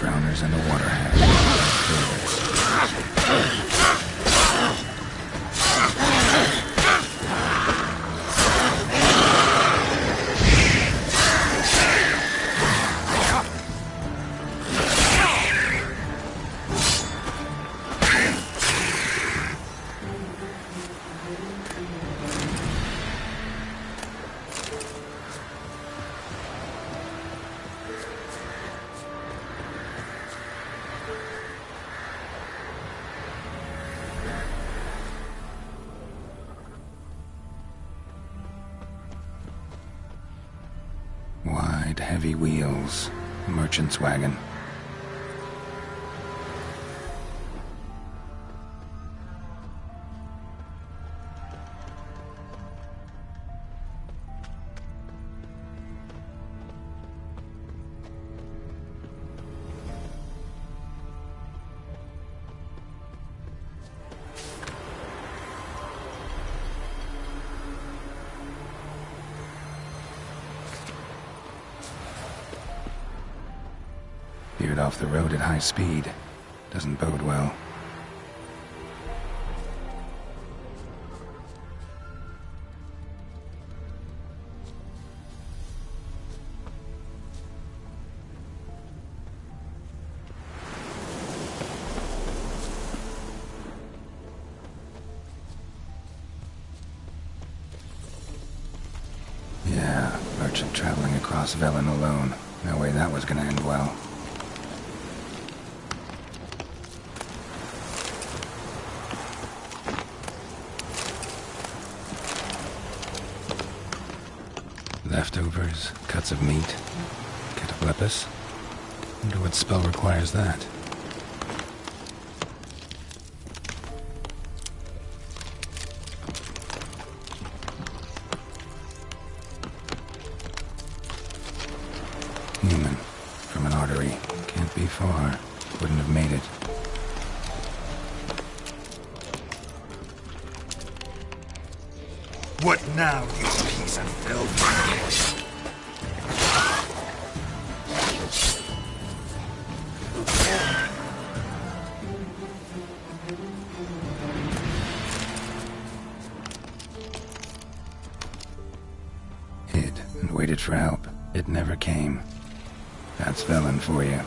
Drowners in the water hatch. Wide, heavy wheels. Merchant's wagon. Veered off the road at high speed. Doesn't bode well. Yeah, merchant traveling across Velen alone. No way that was gonna end well. Leftovers, cuts of meat, cataplepis. Wonder what spell requires that. Human, from an artery. Can't be far. Wouldn't have made it. What now, you piece of filth? Hid and waited for help. It never came. That's Velen for you.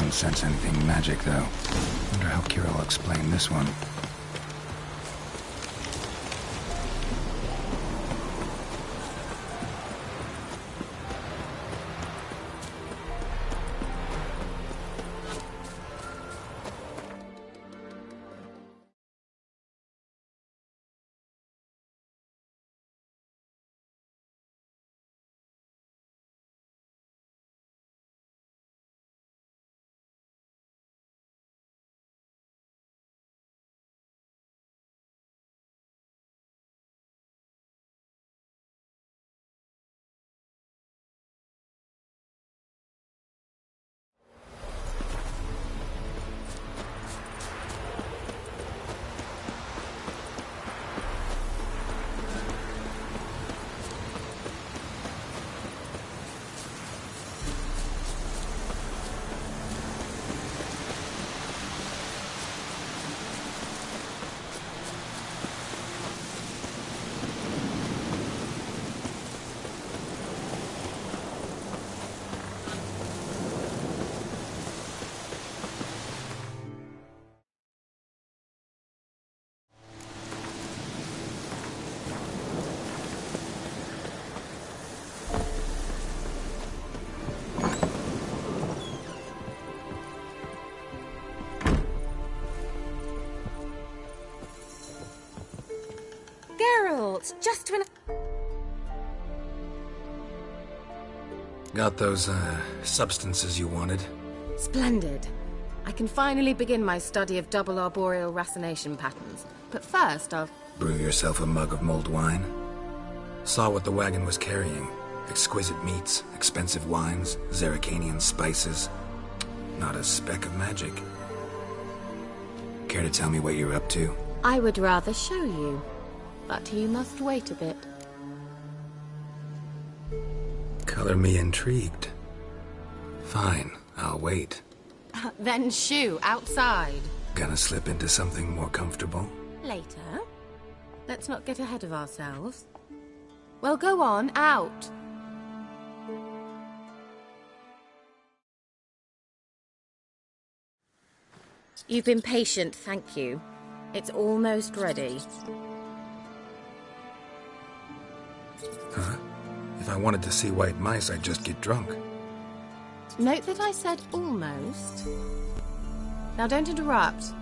don't sense anything magic, though. Wonder how Kira will explain this one. Geralt, just when... Got those, substances you wanted? Splendid. I can finally begin my study of double arboreal racination patterns. But first, I'll... Brew yourself a mug of mulled wine? Saw what the wagon was carrying. Exquisite meats, expensive wines, Zerrikanian spices. Not a speck of magic. Care to tell me what you're up to? I would rather show you. But you must wait a bit. Color me intrigued. Fine, I'll wait. Then shoo, outside. Gonna slip into something more comfortable? Later. Let's not get ahead of ourselves. Well, go on, out. You've been patient, thank you. It's almost ready. Huh? If I wanted to see white mice, I'd just get drunk. Note that I said almost. Now don't interrupt.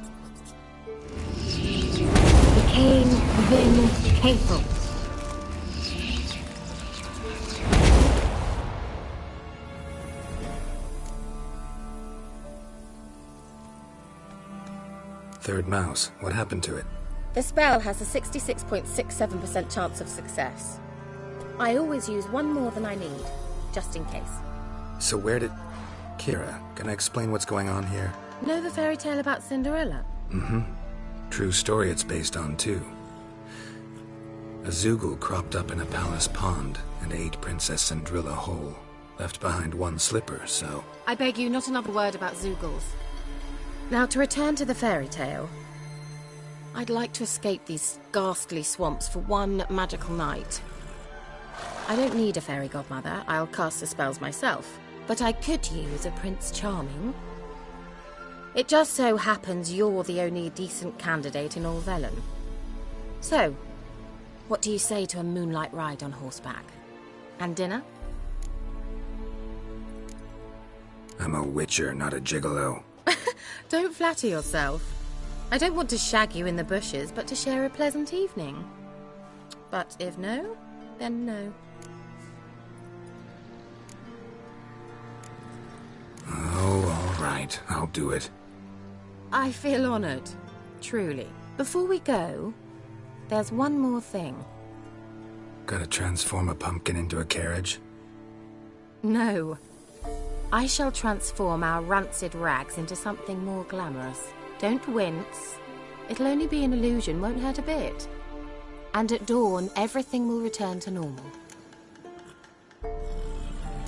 Became Vin Capel. Third mouse. What happened to it? The spell has a 66.67% chance of success. I always use one more than I need, just in case. So where did... Kira, can I explain what's going on here? Know the fairy tale about Cinderella? Mm-hmm. True story it's based on, too. A Zoogle cropped up in a palace pond and ate Princess Cinderella whole. Left behind one slipper, so... I beg you, not another word about Zoogles. Now, to return to the fairy tale. I'd like to escape these ghastly swamps for one magical night. I don't need a fairy godmother, I'll cast the spells myself. But I could use a Prince Charming. It just so happens you're the only decent candidate in all Velen. So, what do you say to a moonlight ride on horseback? And dinner? I'm a witcher, not a gigolo. Don't flatter yourself. I don't want to shag you in the bushes, but to share a pleasant evening. But if no, then no. Oh, all right. I'll do it. I feel honored. Truly. Before we go, there's one more thing. Gotta transform a pumpkin into a carriage? No. I shall transform our rancid rags into something more glamorous. Don't wince. It'll only be an illusion, won't hurt a bit. And at dawn, everything will return to normal.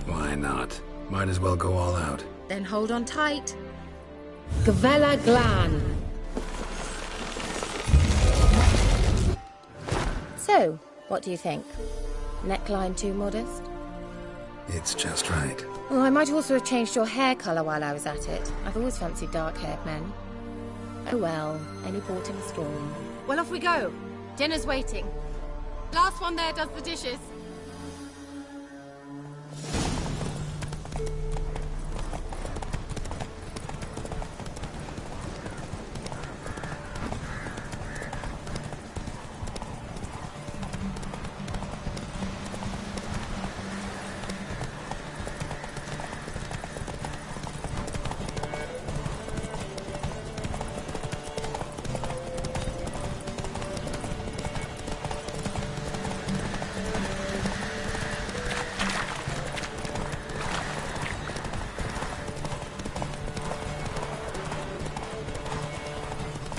Why not? Might as well go all out. Then hold on tight. Gavella Glan. So, what do you think? Neckline too modest? It's just right. Well, I might also have changed your hair colour while I was at it. I've always fancied dark-haired men. Oh well, any port in a storm. Well, off we go. Dinner's waiting. Last one there does the dishes.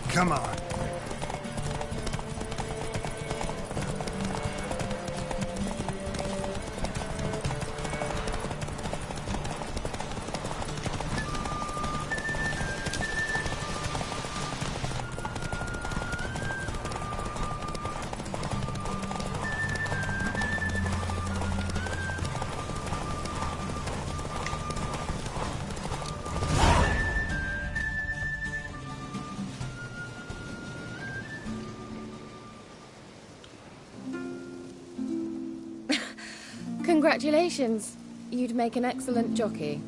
Come on. Congratulations. You'd make an excellent jockey.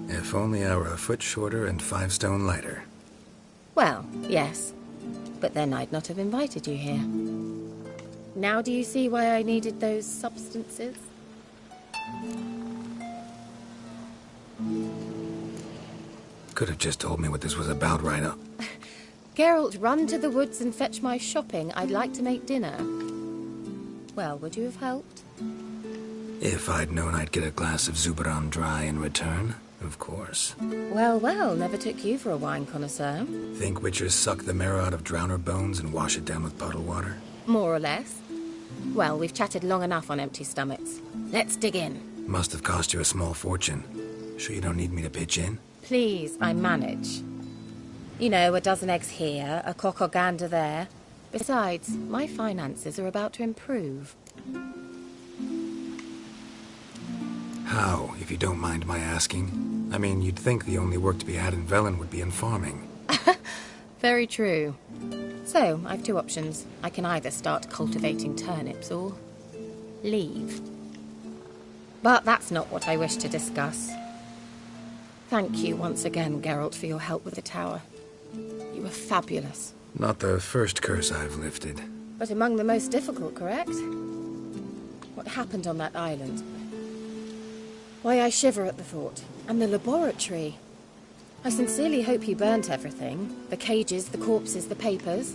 If only I were a foot shorter and 5 stone lighter. Well, yes. But then I'd not have invited you here. Now do you see why I needed those substances? Could have just told me what this was about right up. Geralt, run to the woods and fetch my shopping. I'd like to make dinner. Well, would you have helped? If I'd known I'd get a glass of Zuberon Dry in return, of course. Well, never took you for a wine connoisseur. Think witchers suck the marrow out of drowner bones and wash it down with puddle water? More or less. Well, we've chatted long enough on empty stomachs. Let's dig in. Must have cost you a small fortune. Sure you don't need me to pitch in? Please, I manage. You know, a dozen eggs here, a cock or gander there. Besides, my finances are about to improve. How, if you don't mind my asking? I mean, you'd think the only work to be had in Velen would be in farming. Very true. So, I've 2 options. I can either start cultivating turnips or leave. But that's not what I wish to discuss. Thank you once again, Geralt, for your help with the tower. You were fabulous. Not the first curse I've lifted. But among the most difficult, correct? What happened on that island? Why, I shiver at the thought. And the laboratory. I sincerely hope you burnt everything. The cages, the corpses, the papers.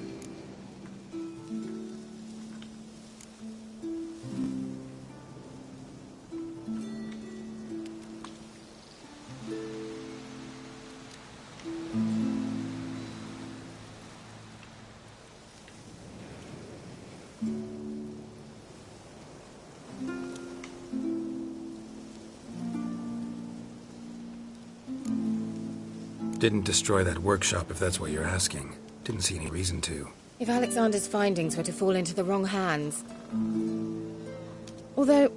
Didn't destroy that workshop, if that's what you're asking. Didn't see any reason to. If Alexander's findings were to fall into the wrong hands... Although,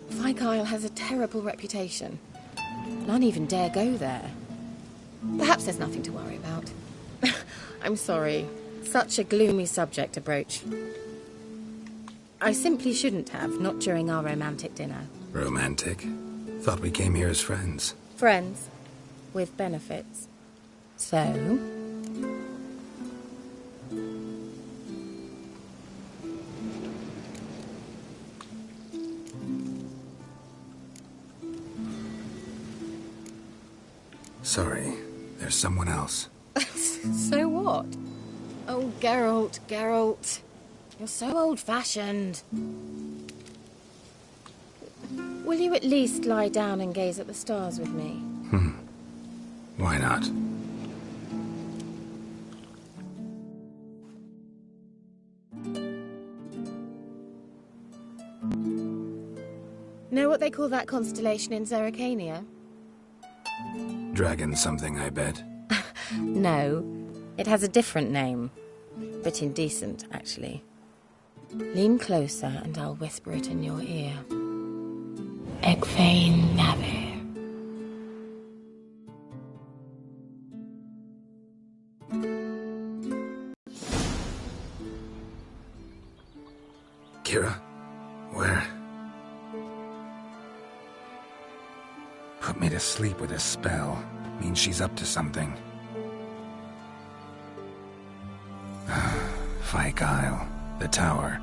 Fyke Isle has a terrible reputation. None even dare go there. Perhaps there's nothing to worry about. I'm sorry. Such a gloomy subject to broach. I simply shouldn't have, not during our romantic dinner. Romantic? Thought we came here as friends. Friends. With benefits. So... Sorry, there's someone else. So what? Oh, Geralt, Geralt. You're so old-fashioned. Will you at least lie down and gaze at the stars with me? Why not? Know what they call that constellation in Zerrikania? Dragon something, I bet. No, it has a different name. Bit indecent, actually. Lean closer and I'll whisper it in your ear. ag féin never. Kira? Where? Put me to sleep with a spell. Means she's up to something. Fyke Isle. The tower.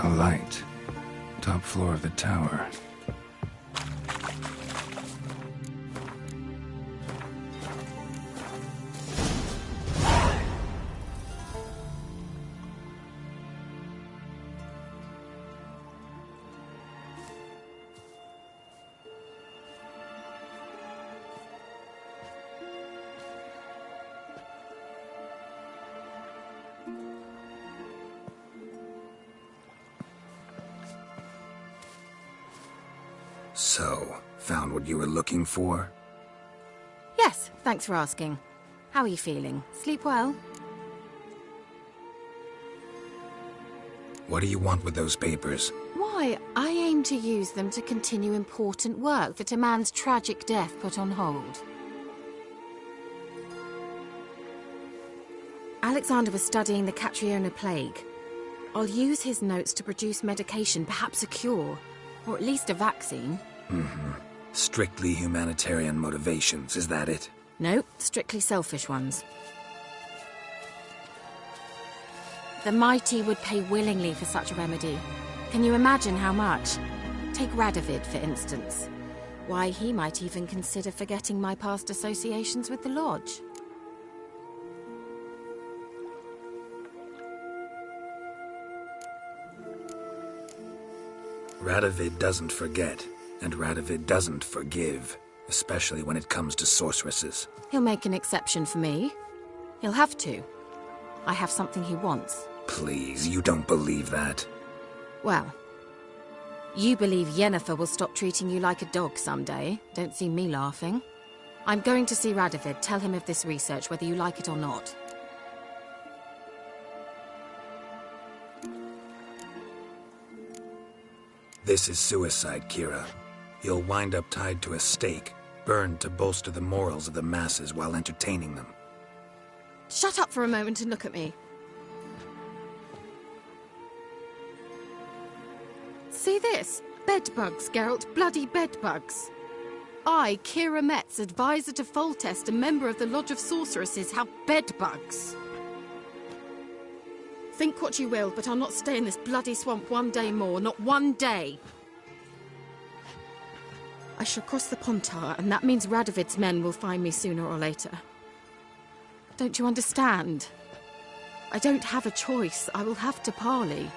A light. Top floor of the tower. So, found what you were looking for? Yes, thanks for asking. How are you feeling? Sleep well? What do you want with those papers? Why, I aim to use them to continue important work that a man's tragic death put on hold. Alexander was studying the Catriona plague. I'll use his notes to produce medication, perhaps a cure, or at least a vaccine. Strictly humanitarian motivations, is that it? No, strictly selfish ones. The mighty would pay willingly for such a remedy. Can you imagine how much? Take Radovid, for instance. Why, he might even consider forgetting my past associations with the Lodge. Radovid doesn't forget, and Radovid doesn't forgive, especially when it comes to sorceresses. He'll make an exception for me. He'll have to. I have something he wants. Please, you don't believe that. Well, you believe Yennefer will stop treating you like a dog someday. Don't see me laughing. I'm going to see Radovid, tell him of this research, whether you like it or not. This is suicide, Kira. You'll wind up tied to a stake, burned to bolster the morals of the masses while entertaining them. Shut up for a moment and look at me. See this? Bedbugs, Geralt. Bloody bedbugs. I, Kira Metz, advisor to Foltest, a member of the Lodge of Sorceresses, have bedbugs. Think what you will, but I'll not stay in this bloody swamp one day more. Not one day. I shall cross the Pontar, and that means Radovid's men will find me sooner or later. Don't you understand? I don't have a choice. I will have to parley.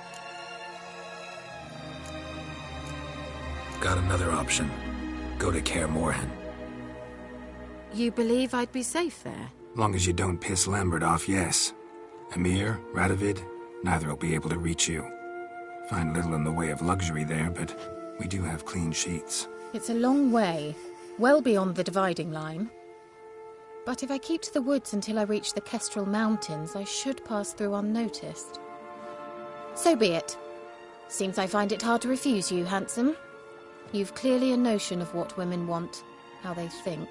Got another option. Go to Kaer Morhen. You believe I'd be safe there? Long as you don't piss Lambert off, yes. Emhyr, Radovid, neither will be able to reach you. Find little in the way of luxury there, but we do have clean sheets. It's a long way, well beyond the dividing line. But if I keep to the woods until I reach the Kestrel Mountains, I should pass through unnoticed. So be it. Seems I find it hard to refuse you, handsome. You've clearly a notion of what women want, how they think.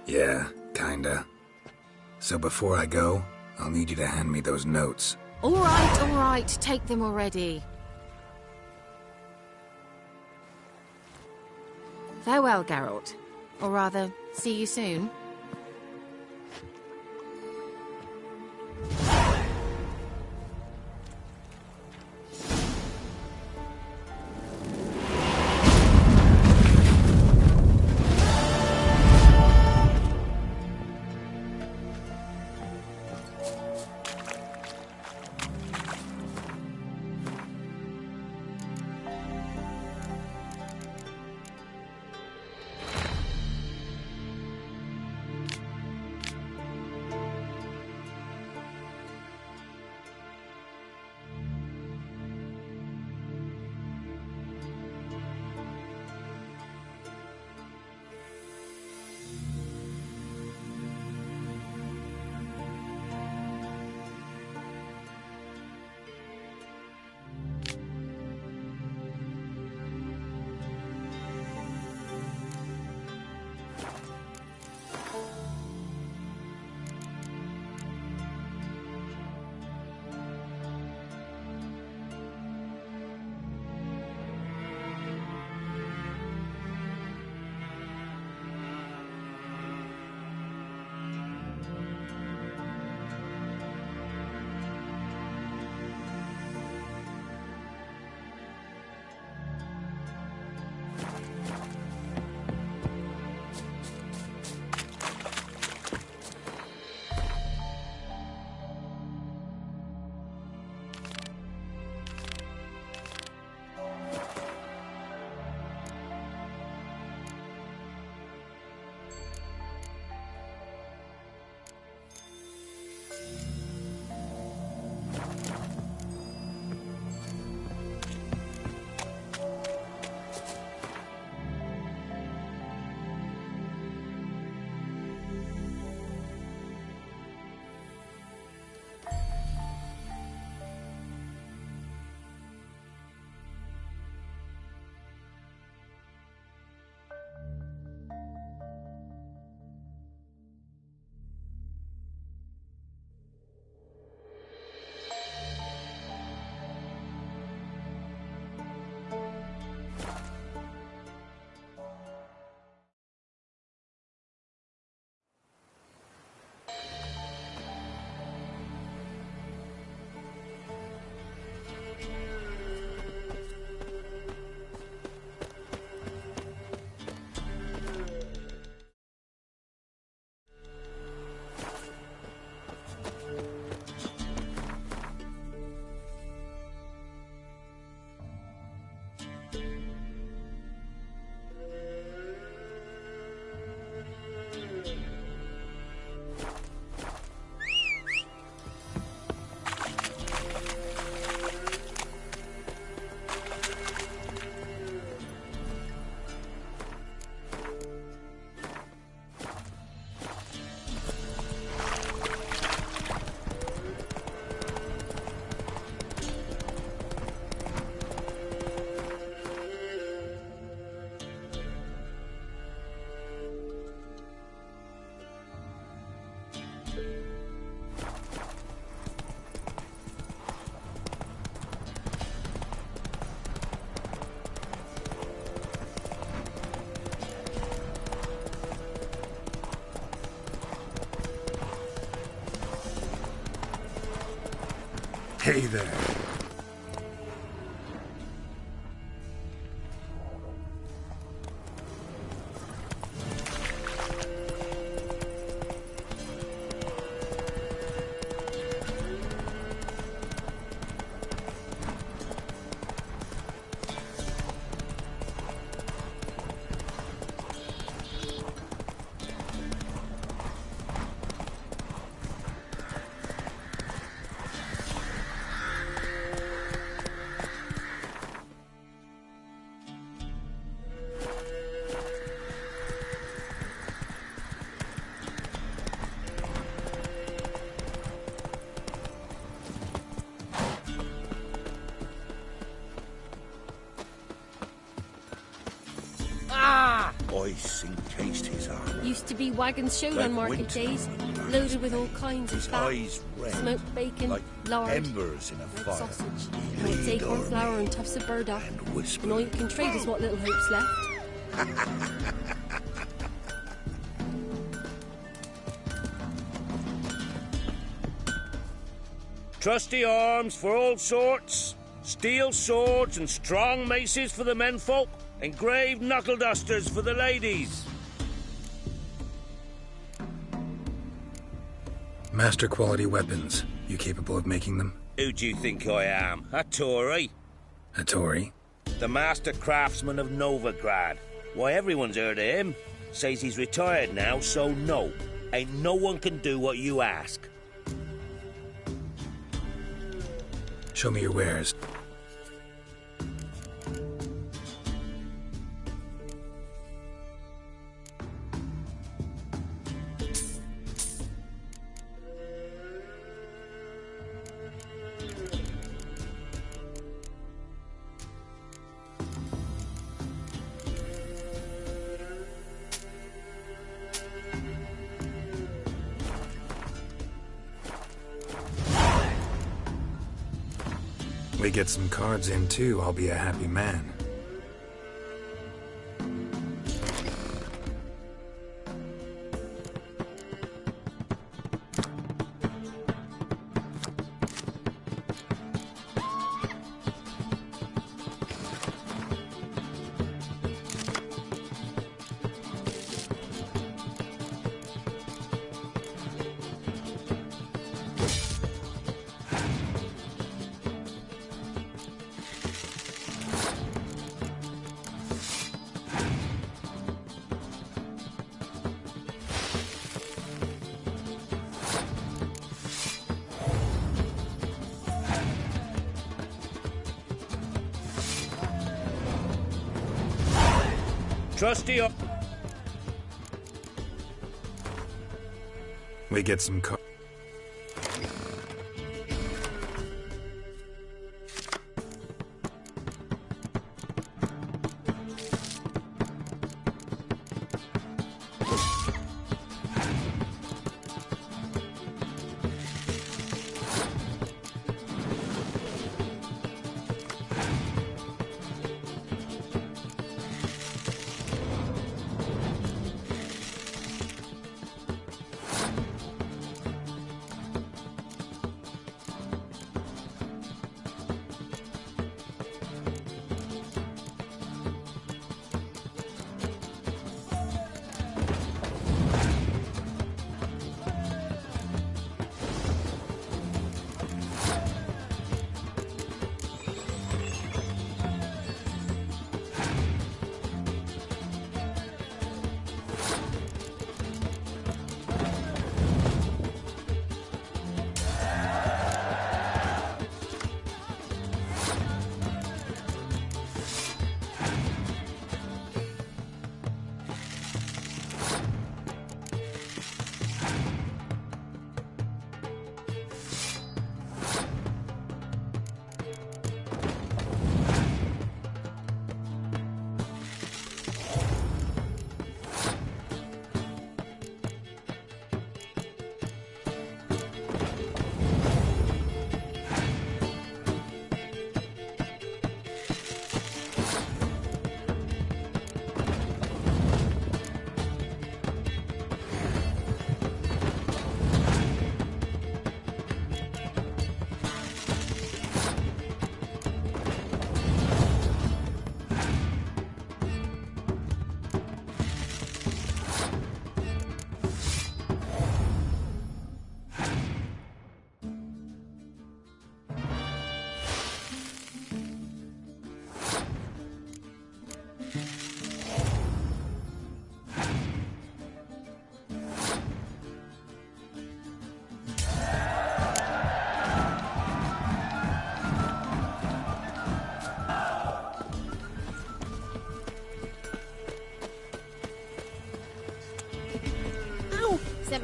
Yeah, kinda. So before I go, I'll need you to hand me those notes. All right, take them already. Farewell, Geralt. Or rather, see you soon. Hey there. Ice encased his armor. Used to be wagons shown Like on market winter days, on loaded with all kinds of His fat, eyes red, smoked bacon, like lard, embers in a red fire. sausage, He white leaned acorn on flour me and tufts of burdock. and whispered. And all you can trade is what little hope's left. Trusty arms for all sorts, steel swords and strong maces for the menfolk, engraved knuckle dusters for the ladies. Master quality weapons. You capable of making them? Who do you think I am? A Tory? A Tory? The master craftsman of Novigrad. Why, everyone's heard of him. Says he's retired now, so no. Ain't no one can do what you ask. Show me your wares. We get some cards in too, I'll be a happy man. Trusty ar- We get some cards.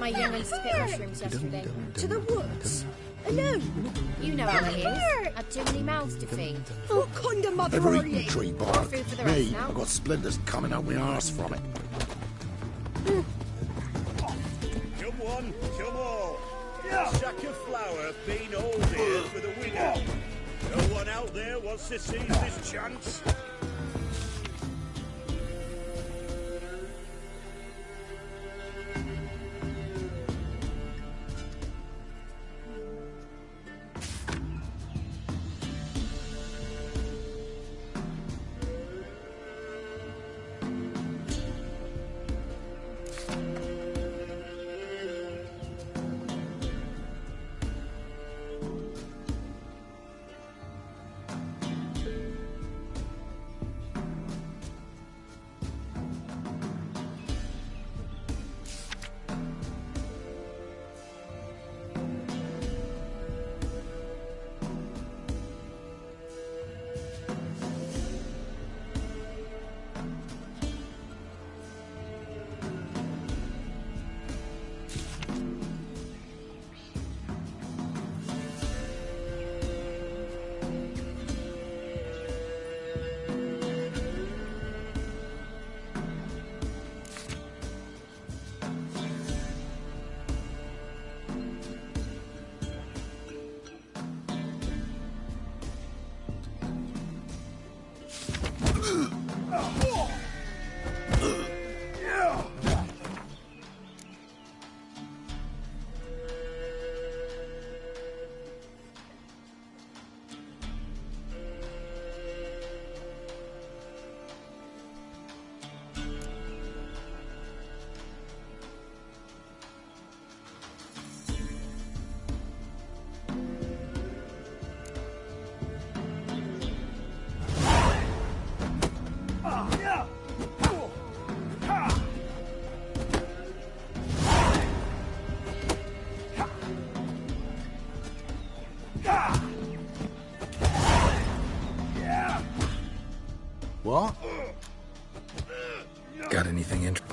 my young'uns to pick mushrooms yesterday. To the woods? Alone? You know how he is. Had too many mouths to feed. What kind of mother Never are eaten you? tree bark. Food for the Me, rest now. I've got splinters coming out my arse from it. Come one, come all. Sack of flour been all here for the winner. No one out there wants to seize this chance. What? Got anything interesting?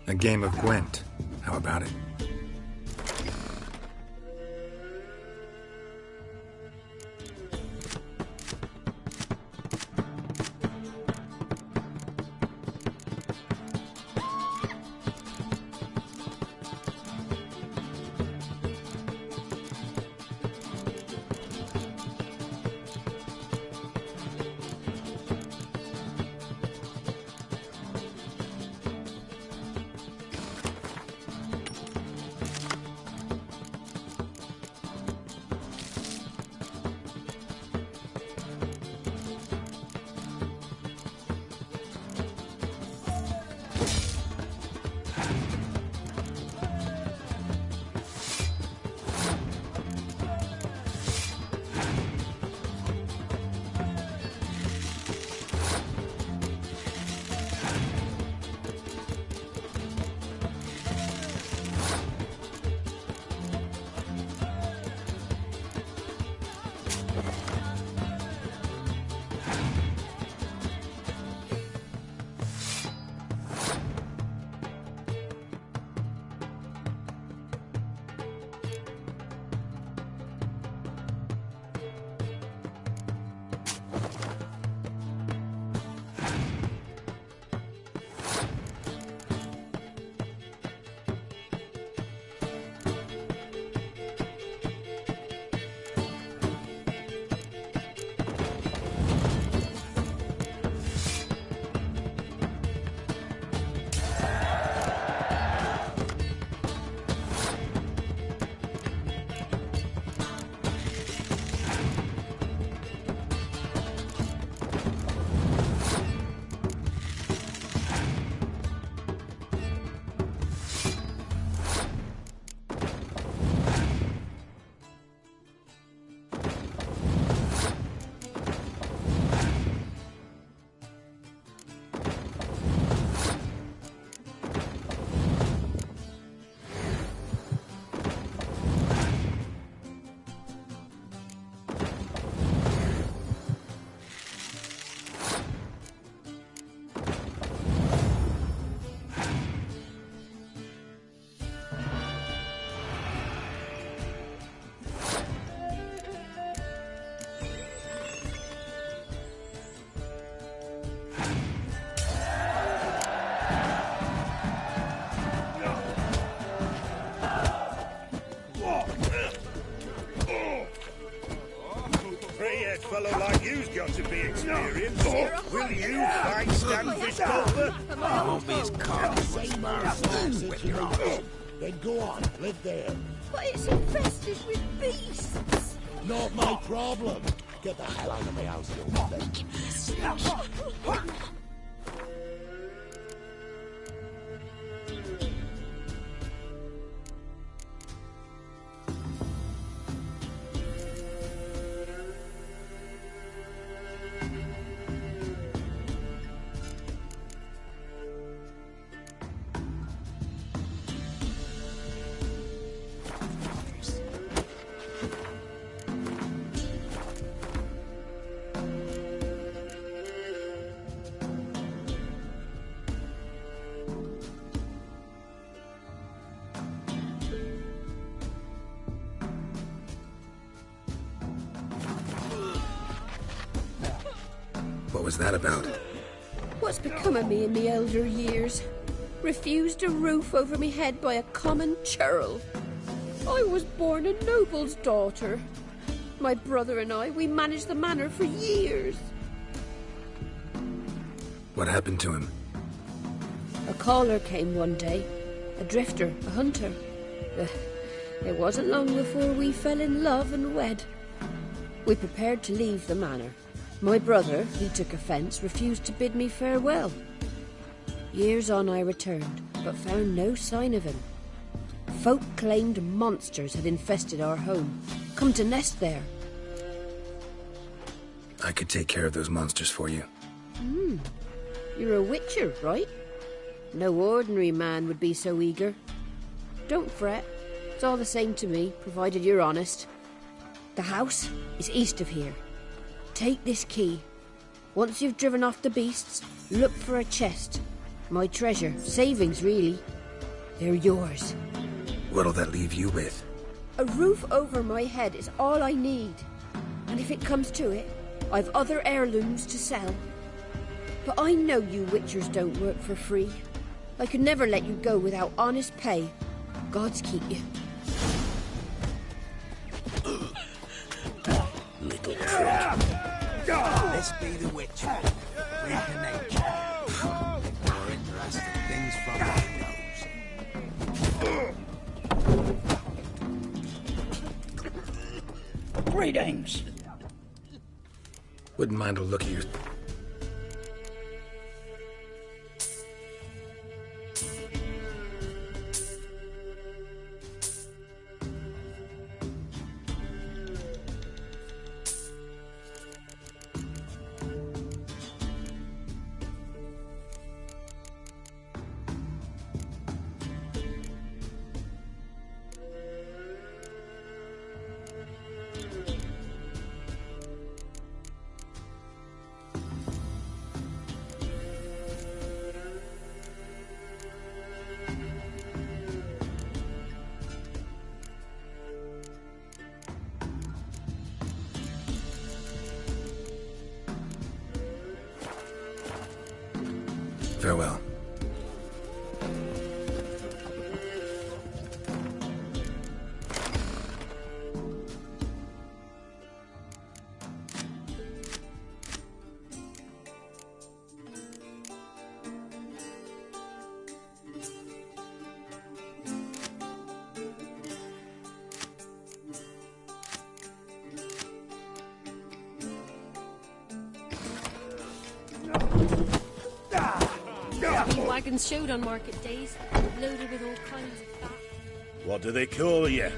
A game of Gwent. How about it? fellow like you's got to be experienced. Will you fight Stanfish Gulper? I won't be as calm as Sparrows when you're on it. Then go on, live there. But it's infested with beasts. Not my problem. Get the hell out of my house, you old thing. Give me a stick. What was that about? What's become of me in me elder years? Refused a roof over me head by a common churl. I was born a noble's daughter. My brother and I, we managed the manor for years. What happened to him? A caller came one day. A drifter, a hunter. It wasn't long before we fell in love and wed. We prepared to leave the manor. My brother, he took offence, refused to bid me farewell. Years on I returned, but found no sign of him. Folk claimed monsters had infested our home, come to nest there. I could take care of those monsters for you. You're a witcher, right? No ordinary man would be so eager. Don't fret, it's all the same to me, provided you're honest. The house is east of here. Take this key. Once you've driven off the beasts, look for a chest. My treasure, savings really. They're yours. What'll that leave you with? A roof over my head is all I need. And if it comes to it, I've other heirlooms to sell. But I know you witchers don't work for free. I could never let you go without honest pay. Gods keep you. Little prick. Let's be the witcher. Bring the nature. More interesting things from my nose. Greetings. Wouldn't mind a look at you. Farewell. Wagons showed on market days, loaded with all kinds of fat. What do they call you?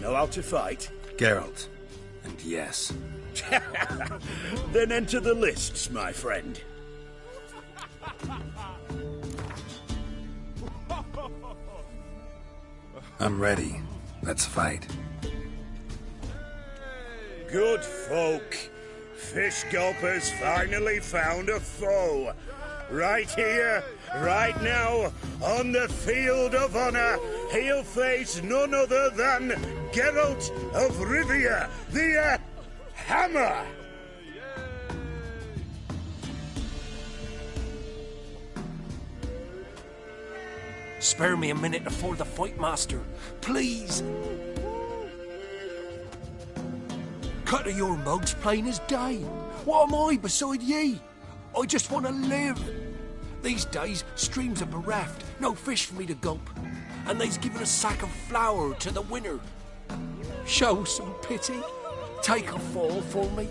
Know how to fight? Geralt. And yes. Then enter the lists, my friend. I'm ready. Let's fight. Good folk. Fish Gulper's finally found a foe. Right here, right now, on the field of honor, he'll face none other than Geralt of Rivia, the Hammer! Spare me a minute before the fight, Master. Please. Cut of your mug's plain as day. What am I beside ye? I just want to live. These days, streams are bereft, no fish for me to gulp. And they's given a sack of flour to the winner. Show some pity. Take a fall for me.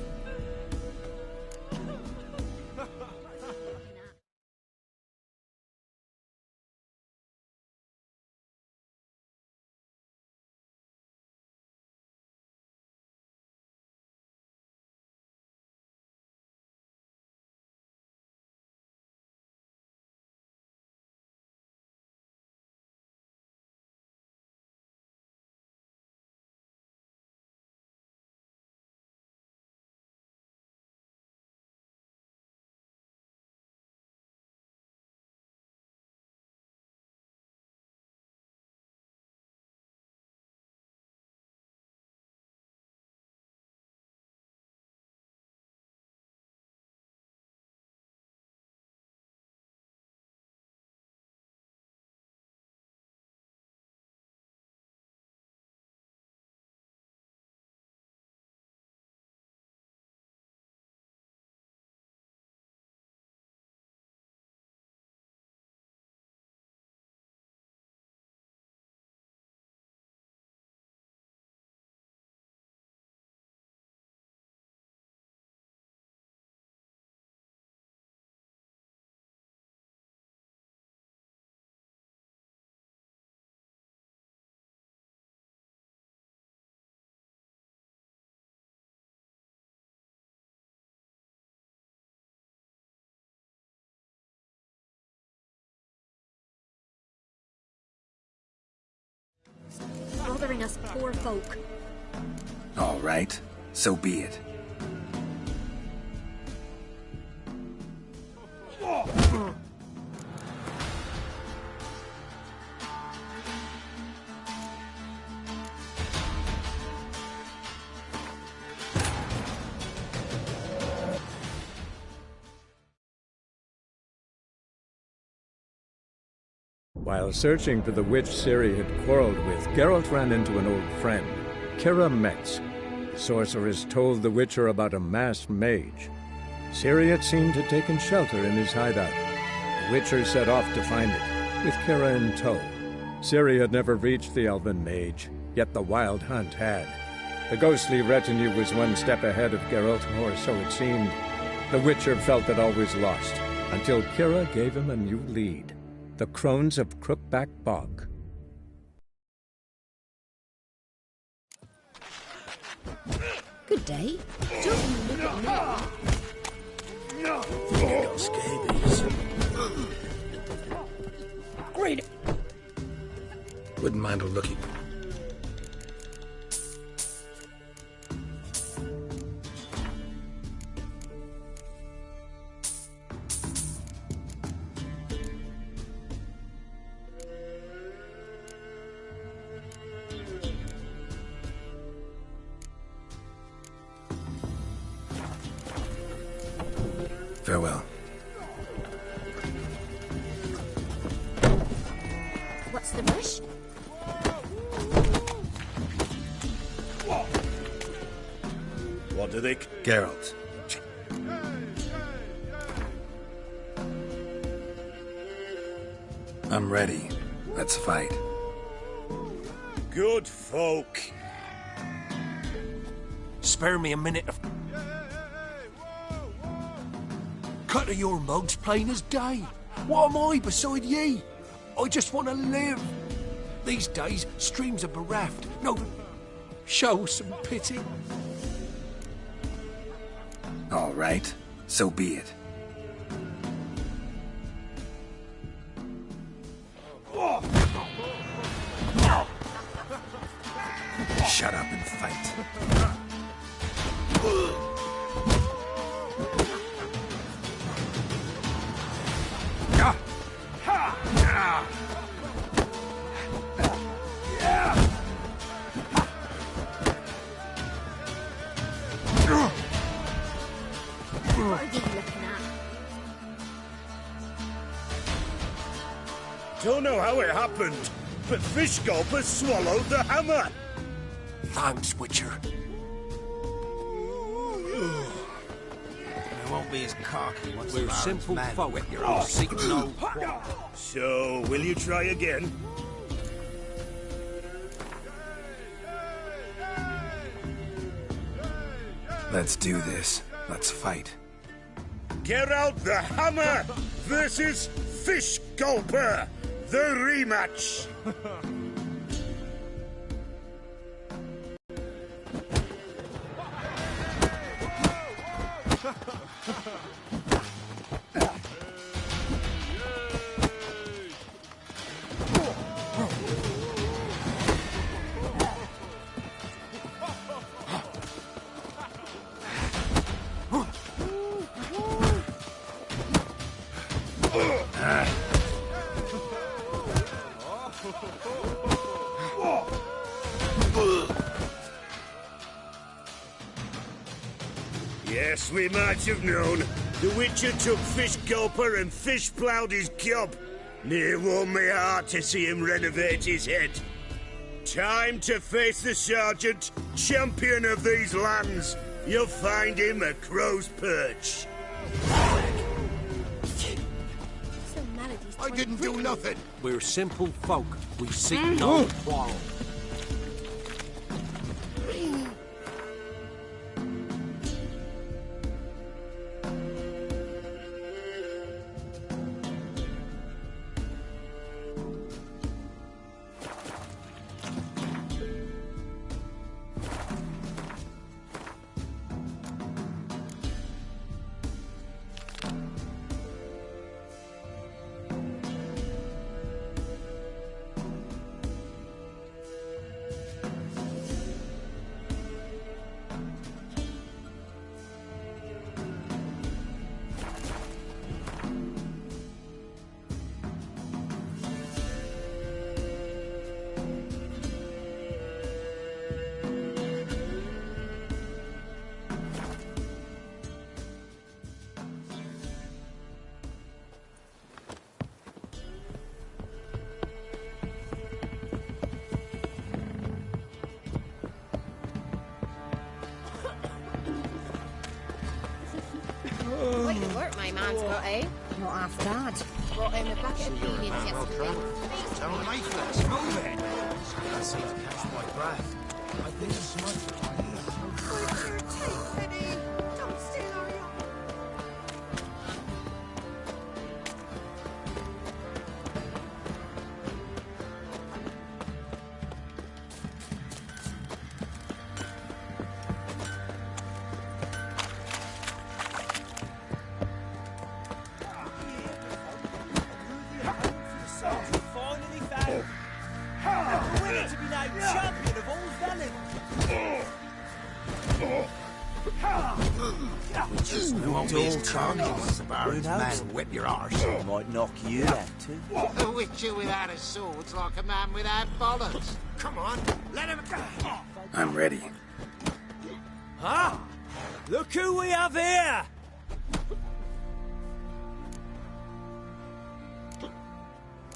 Bothering us poor folk. All right, so be it. While searching for the witch Ciri had quarreled with, Geralt ran into an old friend, Keira Metz. The sorceress told the Witcher about a masked mage. Ciri had seemed to have taken shelter in his hideout. The Witcher set off to find it, with Keira in tow. Ciri had never reached the elven mage, yet the Wild Hunt had. The ghostly retinue was one step ahead of Geralt, or so it seemed. The Witcher felt that all was lost, until Keira gave him a new lead. The Crones of Crookback Bog. Good day. Don't look at me. No scabies. Great. Wouldn't mind a looky. Farewell. What's the rush? What do they... Geralt. I'm ready. Let's fight. Good folk. Spare me a minute of... Cut of your mug's plain as day. What am I beside ye? I just want to live. These days, streams are bereft. No, show some pity. All right, so be it. Shut up and fight. What are you looking at? Don't know how it happened, but Fishgulp has swallowed the hammer. Thanks, Witcher. I won't be as cocky once We're the simple Baron's folk. men whip your seek no quarrel. So, will you try again? Let's do this. Let's fight. Geralt the Hammer versus Fish Gulper, the rematch. Yes, we might have known. The Witcher took Fish Gulper and fish ploughed his gob. Near warmed me heart to see him renovate his head. Time to face the Sergeant, champion of these lands. You'll find him at Crow's Perch. I didn't do nothing. We're simple folk. We seek no quarrel. Quite the work my man's got, eh? Not half bad. Brought home a bucket of peelings yesterday. Tell Mayflex, move it. I seem to catch my breath. I think it's Whip your arse. Might knock you out too. A witcher without a sword's like a man without bollocks. Come on, let him... I'm ready. Huh? Look who we have here!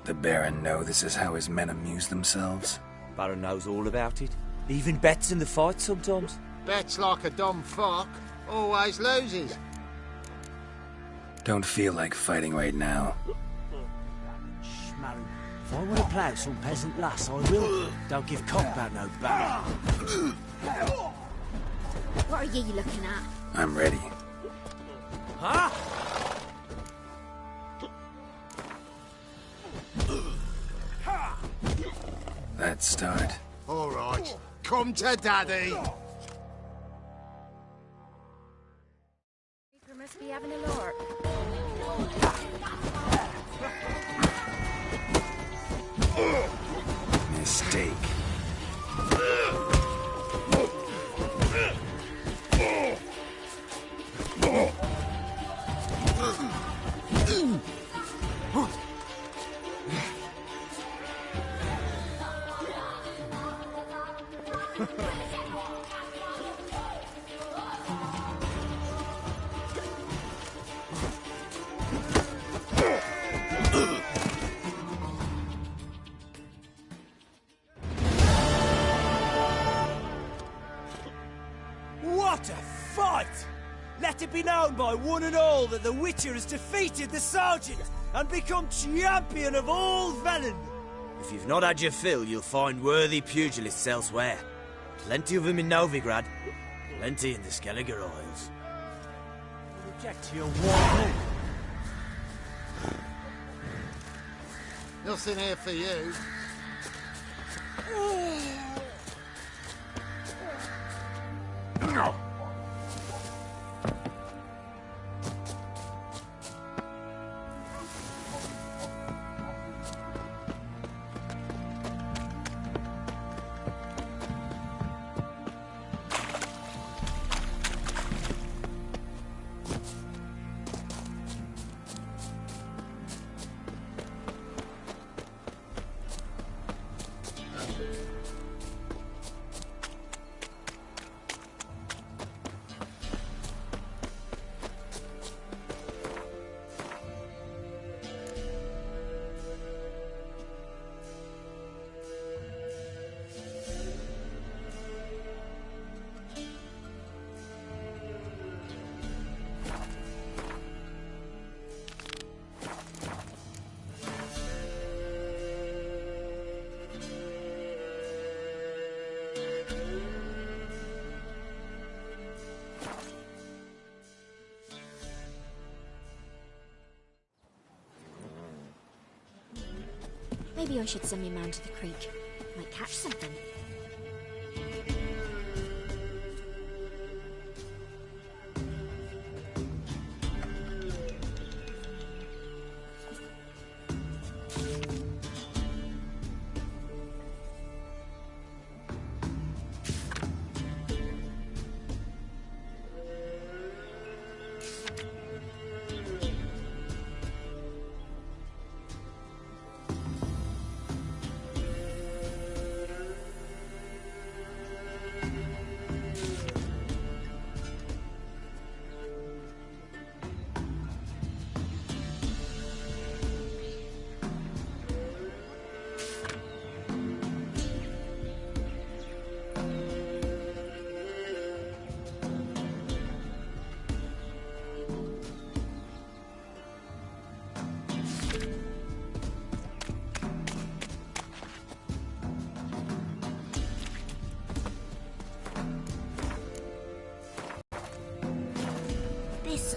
The Baron know this is how his men amuse themselves? Baron knows all about it. Even bets in the fight sometimes. Bets like a dumb fuck. Always loses. Don't feel like fighting right now. Schmarrow. If I want to plough some peasant lass, I will. Don't give cock about no Baron. What are ye looking at? I'm ready. Huh? Let's start. All right, come to Daddy. Reaper must be having a lark. Mistake. What a fight! Let it be known by one and all that the Witcher has defeated the Sergeant and become champion of all Velen. If you've not had your fill, you'll find worthy pugilists elsewhere. Plenty of them in Novigrad, plenty in the Skelliger Isles. Reject your warning. Nothing here for you. No. Maybe I should send me man to the creek. Might catch something. This